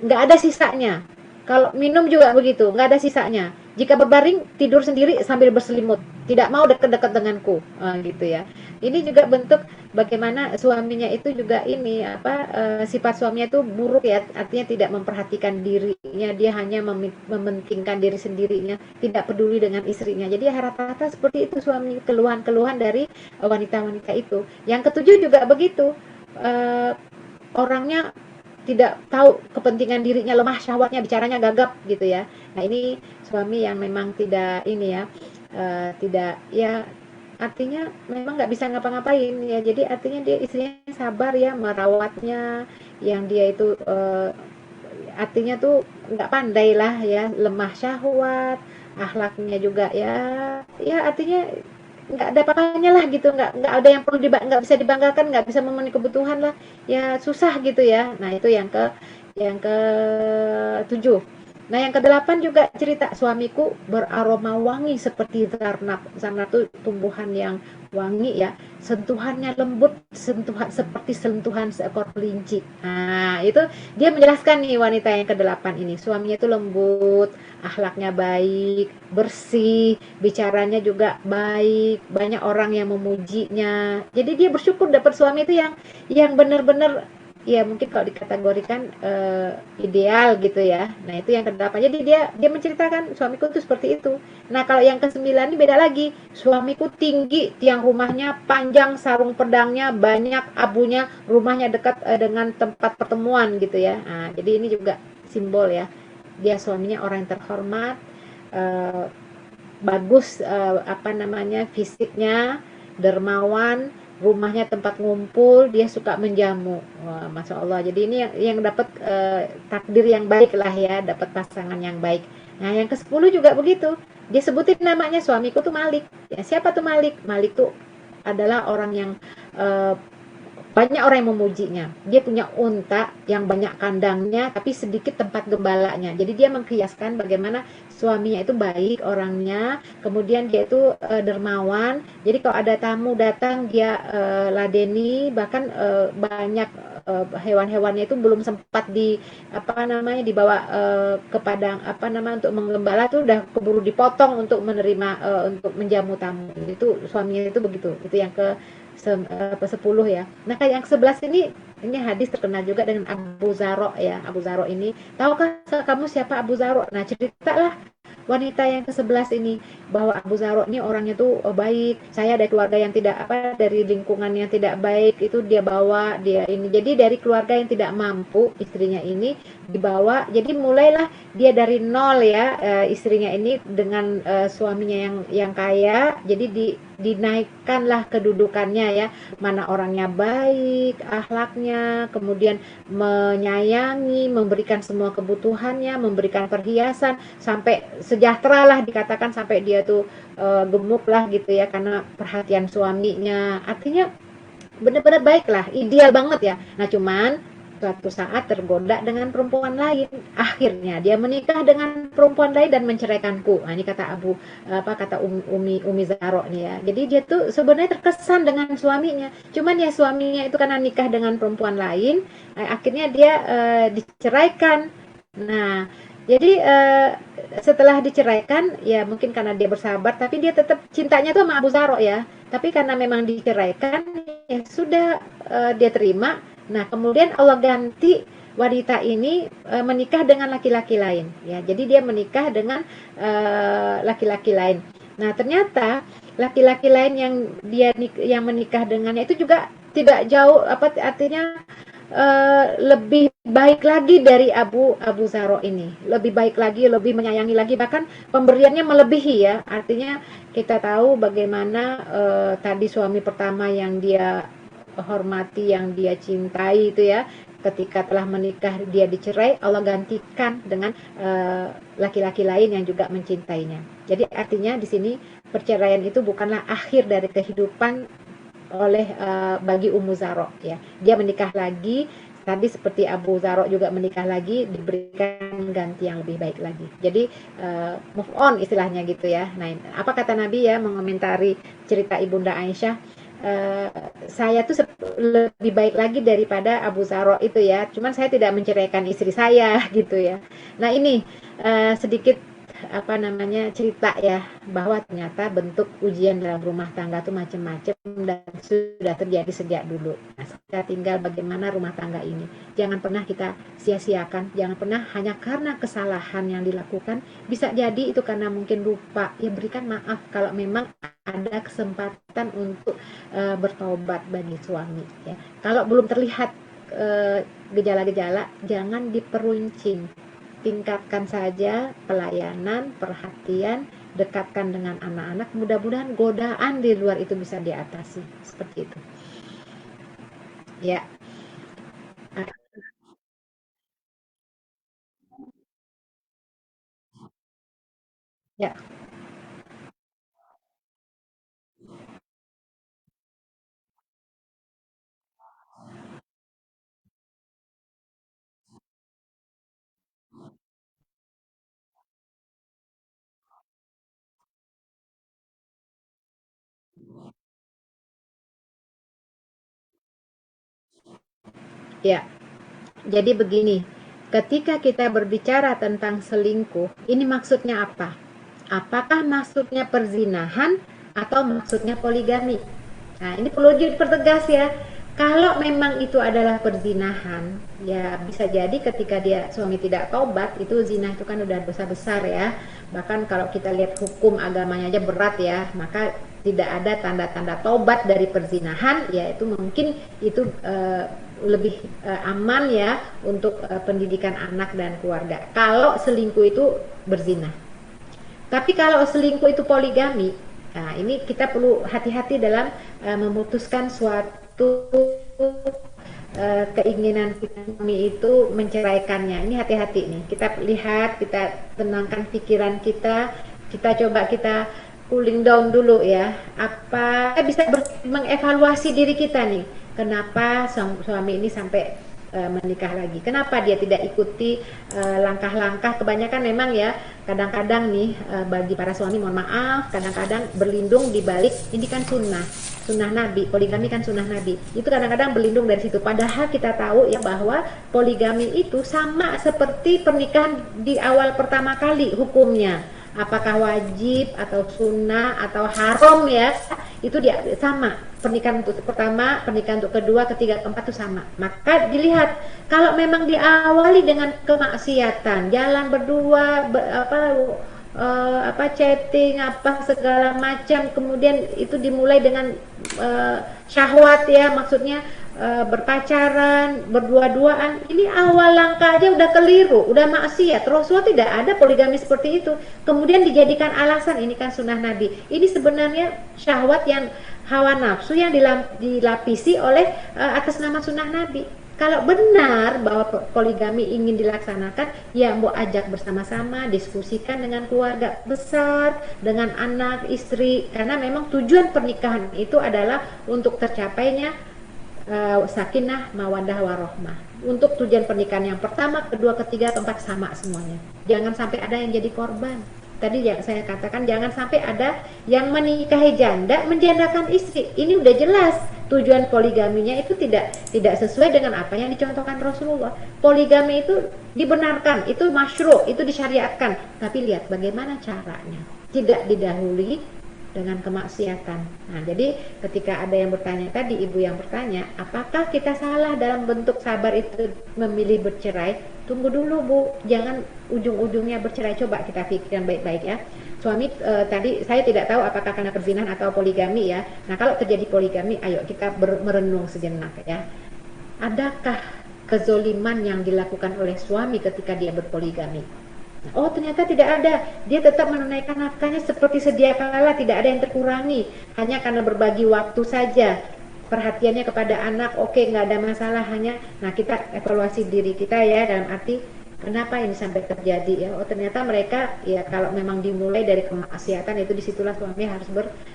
nggak ada sisanya. Kalau minum juga begitu, nggak ada sisanya. Jika berbaring, tidur sendiri sambil berselimut. Tidak mau dekat-dekat denganku, gitu ya. Ini juga bentuk bagaimana suaminya itu juga ini sifat suaminya itu buruk ya. Artinya tidak memperhatikan dirinya, dia hanya mementingkan diri sendirinya, tidak peduli dengan istrinya. Jadi rata-rata seperti itu suami, keluhan-keluhan dari wanita-wanita itu. Yang ketujuh juga begitu. orangnya tidak tahu kepentingan dirinya, lemah syahwatnya, bicaranya gagap gitu ya. Nah ini suami yang memang tidak ini ya, tidak ya, artinya memang nggak bisa ngapa-ngapain ya. Jadi artinya dia istrinya sabar ya merawatnya, yang dia itu artinya tuh nggak pandai lah ya, lemah syahwat, akhlaknya juga ya, ya artinya nggak ada apa-apanya lah gitu, nggak ada yang perlu nggak bisa dibanggakan, nggak bisa memenuhi kebutuhan lah ya, susah gitu ya. Nah itu yang ke 7. Nah yang ke-8 juga cerita, suamiku beraroma wangi seperti zarnab. Zarnab itu tumbuhan yang wangi ya, sentuhannya lembut, sentuhan seperti sentuhan seekor kelinci. Nah itu dia menjelaskan nih, wanita yang ke-8 ini suaminya itu lembut, akhlaknya baik, bersih, bicaranya juga baik, banyak orang yang memujinya. Jadi dia bersyukur dapat suami itu yang benar-benar ya, mungkin kalau dikategorikan ideal gitu ya. Nah itu yang ke-8. Jadi dia menceritakan suamiku itu seperti itu. Nah kalau yang ke-9 ini beda lagi. Suamiku tinggi, tiang rumahnya panjang, sarung pedangnya banyak, abunya, rumahnya dekat dengan tempat pertemuan gitu ya. Nah jadi ini juga simbol ya, dia suaminya orang yang terhormat, eh, bagus, apa namanya, fisiknya, dermawan, rumahnya tempat ngumpul, dia suka menjamu. Wah, Masya Allah. Jadi ini yang dapat takdir yang baik lah ya, dapat pasangan yang baik. Nah, yang ke-10 juga begitu. Dia sebutin namanya, suamiku tuh Malik. Ya, siapa tuh Malik? Malik tuh adalah orang yang eh, banyak orang yang memujinya. Dia punya unta yang banyak kandangnya, tapi sedikit tempat gembalanya. Jadi dia mengkiaskan bagaimana suaminya itu baik orangnya, kemudian dia itu dermawan. Jadi kalau ada tamu datang, dia ladeni, bahkan banyak hewan-hewannya itu belum sempat di apa namanya dibawa ke padang apa namanya untuk menggembala tuh udah keburu dipotong untuk menerima untuk menjamu tamu. Itu suaminya itu begitu. Itu yang ke 10 ya. Nah, kayak yang 11 ini hadis terkenal juga dengan Abu Zaro ya. Abu Zaro ini, tahukah kamu siapa Abu Zaro? Nah, ceritalah wanita yang ke-11 ini bahwa Abu Zaro ini orangnya tuh baik. Saya dari keluarga yang tidak apa, dari lingkungan yang tidak baik, itu dia bawa dia ini. Jadi dari keluarga yang tidak mampu, istrinya ini dibawa. Jadi mulailah dia dari nol ya, istrinya ini dengan suaminya yang kaya. Jadi dinaikkanlah kedudukannya ya, mana orangnya baik, akhlaknya, kemudian menyayangi, memberikan semua kebutuhannya, memberikan perhiasan, sampai sejahtera lah dikatakan, sampai dia tuh gemuk lah gitu ya karena perhatian suaminya. Artinya benar-benar baik lah, ideal banget ya. Nah cuman suatu saat tergoda dengan perempuan lain, akhirnya dia menikah dengan perempuan lain dan menceraikanku. Nah, ini kata kata Umi Zaro nih ya. Jadi dia tuh sebenarnya terkesan dengan suaminya, cuman ya suaminya itu karena nikah dengan perempuan lain, akhirnya dia diceraikan. Nah jadi setelah diceraikan ya, mungkin karena dia bersabar, tapi dia tetap cintanya tuh sama Abu Zaro ya. Tapi karena memang diceraikan, ya sudah, dia terima. Nah, kemudian Allah ganti wanita ini menikah dengan laki-laki lain ya. Jadi dia menikah dengan laki-laki lain. Nah, ternyata laki-laki lain yang menikah dengannya itu juga tidak jauh apa artinya lebih baik lagi dari Abu Zaro ini. Lebih baik lagi, lebih menyayangi lagi, bahkan pemberiannya melebihi ya. Artinya kita tahu bagaimana tadi suami pertama yang dia hormati, yang dia cintai itu ya, ketika telah menikah dia dicerai, Allah gantikan dengan laki-laki lain yang juga mencintainya. Jadi artinya di sini perceraian itu bukanlah akhir dari kehidupan oleh bagi Ummu Zaro ya. Dia menikah lagi, tadi seperti Abu Zaro juga menikah lagi, diberikan ganti yang lebih baik lagi. Jadi move on istilahnya gitu ya. Nah, apa kata Nabi ya mengomentari cerita Ibunda Aisyah? Saya tuh lebih baik lagi daripada Abu Zaro itu ya. Cuman saya tidak menceraikan istri saya gitu ya. Nah, ini sedikit apa namanya cerita ya, bahwa ternyata bentuk ujian dalam rumah tangga tuh macam-macam dan sudah terjadi sejak dulu. Nah, kita tinggal bagaimana rumah tangga ini. Jangan pernah kita sia-siakan, jangan pernah hanya karena kesalahan yang dilakukan, bisa jadi itu karena mungkin lupa. Ya berikan maaf kalau memang ada kesempatan untuk bertobat bagi suami ya. Kalau belum terlihat gejala-gejala, jangan diperuncing. Tingkatkan saja pelayanan, perhatian, dekatkan dengan anak-anak, mudah-mudahan godaan di luar itu bisa diatasi. Seperti itu. Ya. Ya. Ya. Jadi begini, ketika kita berbicara tentang selingkuh, ini maksudnya apa? Apakah maksudnya perzinahan atau maksudnya poligami? Nah, ini perlu dipertegas ya. Kalau memang itu adalah perzinahan, ya bisa jadi ketika dia suami tidak tobat, itu zina itu kan udah dosa besar ya. Bahkan kalau kita lihat hukum agamanya aja berat ya, maka tidak ada tanda-tanda tobat dari perzinahan, ya itu mungkin itu lebih aman ya untuk pendidikan anak dan keluarga. Kalau selingkuh itu berzina. Tapi kalau selingkuh itu poligami, nah ini kita perlu hati-hati dalam memutuskan suatu keinginan kami itu menceraikannya. Ini hati-hati nih. Kita lihat, kita tenangkan pikiran kita coba kita cooling down dulu ya. Apa kita bisa mengevaluasi diri kita nih. Kenapa suami ini sampai menikah lagi? Kenapa dia tidak ikuti langkah-langkah? Kebanyakan memang ya, kadang-kadang nih bagi para suami mohon maaf, kadang-kadang berlindung di balik ini kan sunnah Nabi, poligami kan sunnah Nabi. Itu kadang-kadang berlindung dari situ. Padahal kita tahu ya bahwa poligami itu sama seperti pernikahan di awal pertama kali hukumnya. Apakah wajib atau sunnah atau haram ya, itu dia sama. Pernikahan untuk pertama, pernikahan untuk kedua, ketiga, keempat itu sama. Maka dilihat kalau memang diawali dengan kemaksiatan, jalan berdua, chatting apa segala macam, kemudian itu dimulai dengan syahwat ya, maksudnya berpacaran, berdua-duaan, ini awal langkah aja udah keliru, udah maksiat. Rasulullah tidak ada poligami seperti itu. Kemudian dijadikan alasan ini kan sunnah Nabi. Ini sebenarnya syahwat yang hawa nafsu yang dilapisi oleh atas nama sunnah Nabi. Kalau benar bahwa poligami ingin dilaksanakan, ya mau ajak bersama-sama, diskusikan dengan keluarga besar, dengan anak, istri, karena memang tujuan pernikahan itu adalah untuk tercapainya sakinah, mawadah, warohmah. Untuk tujuan pernikahan yang pertama, kedua, ketiga, keempat sama semuanya. Jangan sampai ada yang jadi korban. Tadi yang saya katakan jangan sampai ada yang menikahi janda menjandakan istri. Ini udah jelas tujuan poligaminya itu tidak sesuai dengan apa yang dicontohkan Rasulullah. Poligami itu dibenarkan, itu masyru', itu disyariatkan. Tapi lihat bagaimana caranya. Tidak didahului dengan kemaksiatan. Nah, jadi ketika ada yang bertanya tadi, ibu yang bertanya, apakah kita salah dalam bentuk sabar itu memilih bercerai? Tunggu dulu Bu, jangan ujung-ujungnya bercerai. Coba kita pikirkan baik-baik ya. Suami tadi saya tidak tahu apakah karena perzinahan atau poligami ya. Nah, kalau terjadi poligami, ayo kita merenung sejenak ya. Adakah kezoliman yang dilakukan oleh suami ketika dia berpoligami? Oh ternyata tidak ada, dia tetap menunaikan nafkahnya seperti sedia kala, tidak ada yang terkurangi, hanya karena berbagi waktu saja, perhatiannya kepada anak, oke, nggak ada masalah, hanya, nah kita evaluasi diri kita ya, dalam arti kenapa ini sampai terjadi ya, oh ternyata mereka ya kalau memang dimulai dari kemaksiatan itu disitulah suami harus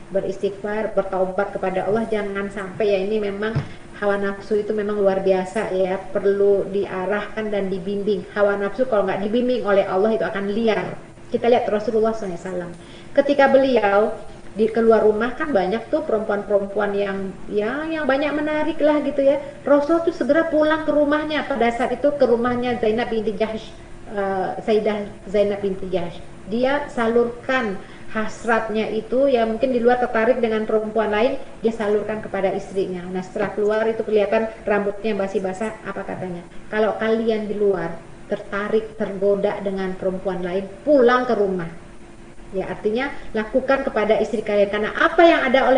beristighfar, bertaubat kepada Allah, jangan sampai ya ini memang hawa nafsu itu memang luar biasa ya, perlu diarahkan dan dibimbing. Hawa nafsu kalau nggak dibimbing oleh Allah itu akan liar. Kita lihat Rasulullah SAW ketika beliau di keluar rumah kan banyak tuh perempuan-perempuan yang banyak menarik lah gitu ya. Rasul tuh segera pulang ke rumahnya, pada saat itu ke rumahnya Zainab binti Jahsh, Sayyidah Zainab binti Jahsh. Dia salurkan hasratnya itu ya, mungkin di luar tertarik dengan perempuan lain, dia salurkan kepada istrinya. Nah setelah keluar itu kelihatan rambutnya basah-basah, apa katanya, kalau kalian di luar tertarik, tergoda dengan perempuan lain, pulang ke rumah ya, artinya lakukan kepada istri kalian, karena apa yang ada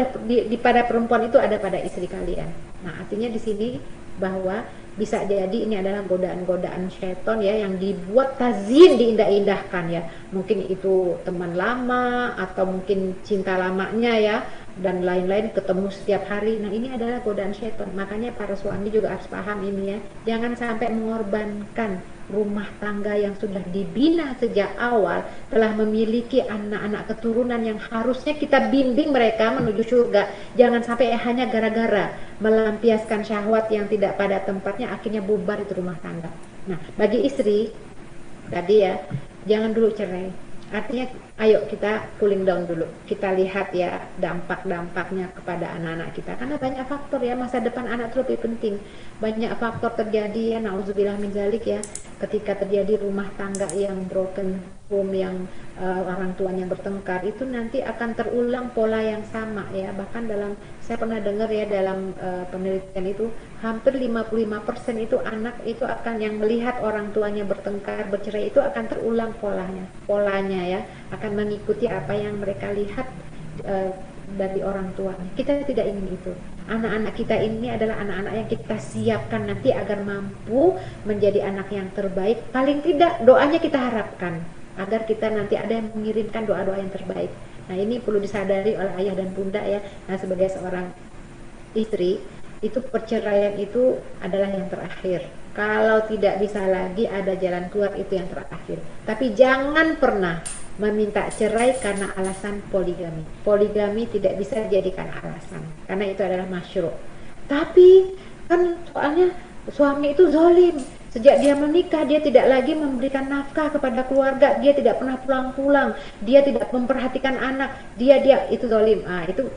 pada perempuan itu ada pada istri kalian. Nah artinya di sini bahwa bisa jadi ini adalah godaan-godaan syaitan ya, yang dibuat tazyin, diindah-indahkan ya. Mungkin itu teman lama atau mungkin cinta lamanya ya, dan lain-lain, ketemu setiap hari. Nah, ini adalah godaan syaitan. Makanya para suami juga harus paham ini ya. Jangan sampai mengorbankan rumah tangga yang sudah dibina sejak awal, telah memiliki anak-anak keturunan yang harusnya kita bimbing mereka menuju surga. Jangan sampai hanya gara-gara melampiaskan syahwat yang tidak pada tempatnya akhirnya bubar itu rumah tangga. Nah, bagi istri tadi ya, jangan dulu cerai. Artinya ayo kita cooling down dulu, kita lihat ya dampak-dampaknya kepada anak-anak kita, karena banyak faktor ya, masa depan anak itu lebih penting. Banyak faktor terjadi ya, nauzubillah min zalik ya, ketika terjadi rumah tangga yang broken home, yang orang tuanya bertengkar, itu nanti akan terulang pola yang sama ya. Bahkan dalam, saya pernah dengar ya, dalam penelitian itu hampir 55% itu anak itu akan, yang melihat orang tuanya bertengkar, bercerai, itu akan terulang polanya ya, akan mengikuti apa yang mereka lihat dari orang tuanya. Kita tidak ingin itu. Anak-anak kita ini adalah anak-anak yang kita siapkan nanti agar mampu menjadi anak yang terbaik. Paling tidak doanya kita harapkan agar kita nanti ada yang mengirimkan doa-doa yang terbaik. Nah, ini perlu disadari oleh ayah dan bunda ya. Nah, sebagai seorang istri, itu perceraian itu adalah yang terakhir. Kalau tidak bisa lagi ada jalan keluar, itu yang terakhir. Tapi jangan pernah meminta cerai karena alasan poligami. Poligami tidak bisa dijadikan alasan, karena itu adalah masyru'. Tapi kan soalnya suami itu zalim. Sejak dia menikah, dia tidak lagi memberikan nafkah kepada keluarga, dia tidak pernah pulang-pulang, dia tidak memperhatikan anak, dia itu zalim. Itu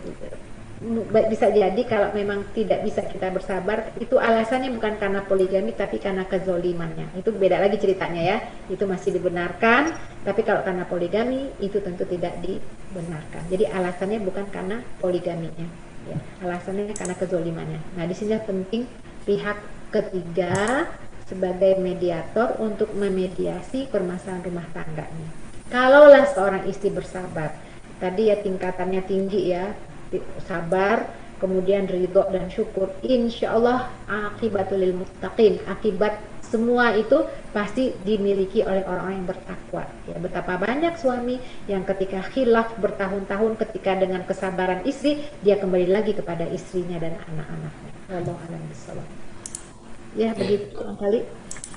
bisa jadi kalau memang tidak bisa kita bersabar, itu alasannya bukan karena poligami tapi karena kezolimannya. Itu beda lagi ceritanya ya, itu masih dibenarkan. Tapi kalau karena poligami itu tentu tidak dibenarkan. Jadi alasannya bukan karena poligaminya ya, alasannya karena kezolimannya. Nah, di sini penting pihak ketiga sebagai mediator untuk memediasi permasalahan rumah tangganya. Kalaulah seorang istri bersabar, tadi ya tingkatannya tinggi ya, sabar, kemudian ridho dan syukur, insya Allah akibatul lil muttaqin, akibat semua itu pasti dimiliki oleh orang-orang yang bertakwa ya. Betapa banyak suami yang ketika khilaf bertahun-tahun, ketika dengan kesabaran istri, dia kembali lagi kepada istrinya dan anak-anaknya. Wallahu a'lam bishawab. Ya, begitu kali.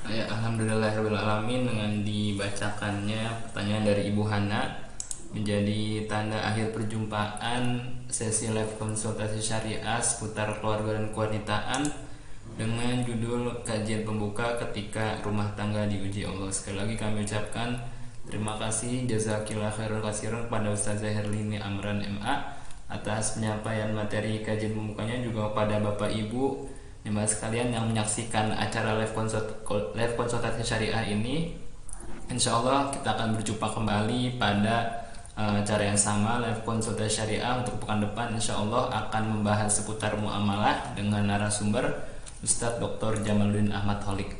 Ya, alhamdulillahirrahmanirrahim. Dengan dibacakannya pertanyaan dari Ibu Hana menjadi tanda akhir perjumpaan sesi live konsultasi syariah seputar keluarga dan kewanitaan dengan judul kajian pembuka ketika rumah tangga diuji Allah. Sekali lagi kami ucapkan terima kasih jazakillah khairul katsiran kepada Ustazah Herlini Amran MA atas penyampaian materi kajian pembukanya, juga kepada Bapak Ibu jemaah sekalian yang menyaksikan acara live konsultasi syariah ini. Insya Allah kita akan berjumpa kembali pada cara yang sama, live konsultasi syariah untuk pekan depan. Insya Allah akan membahas seputar muamalah dengan narasumber Ustadz Dr. Jamaluddin Ahmad Holik.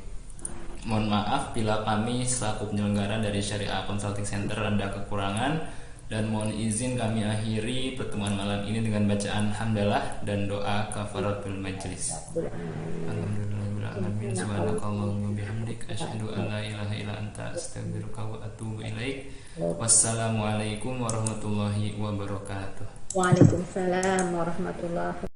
Mohon maaf bila kami selaku penyelenggara dari Syariah Consulting Center ada kekurangan, dan mohon izin kami akhiri pertemuan malam ini dengan bacaan hamdalah dan doa kafaratul majlis. Alhamdulillahirabbil alamin, subhanakallahumma bihamdik asyhadu an la ilaha illa anta astaghfiruka wa atubu ilaik. Wassalamualaikum warahmatullahi wabarakatuh. Waalaikumsalam warahmatullahi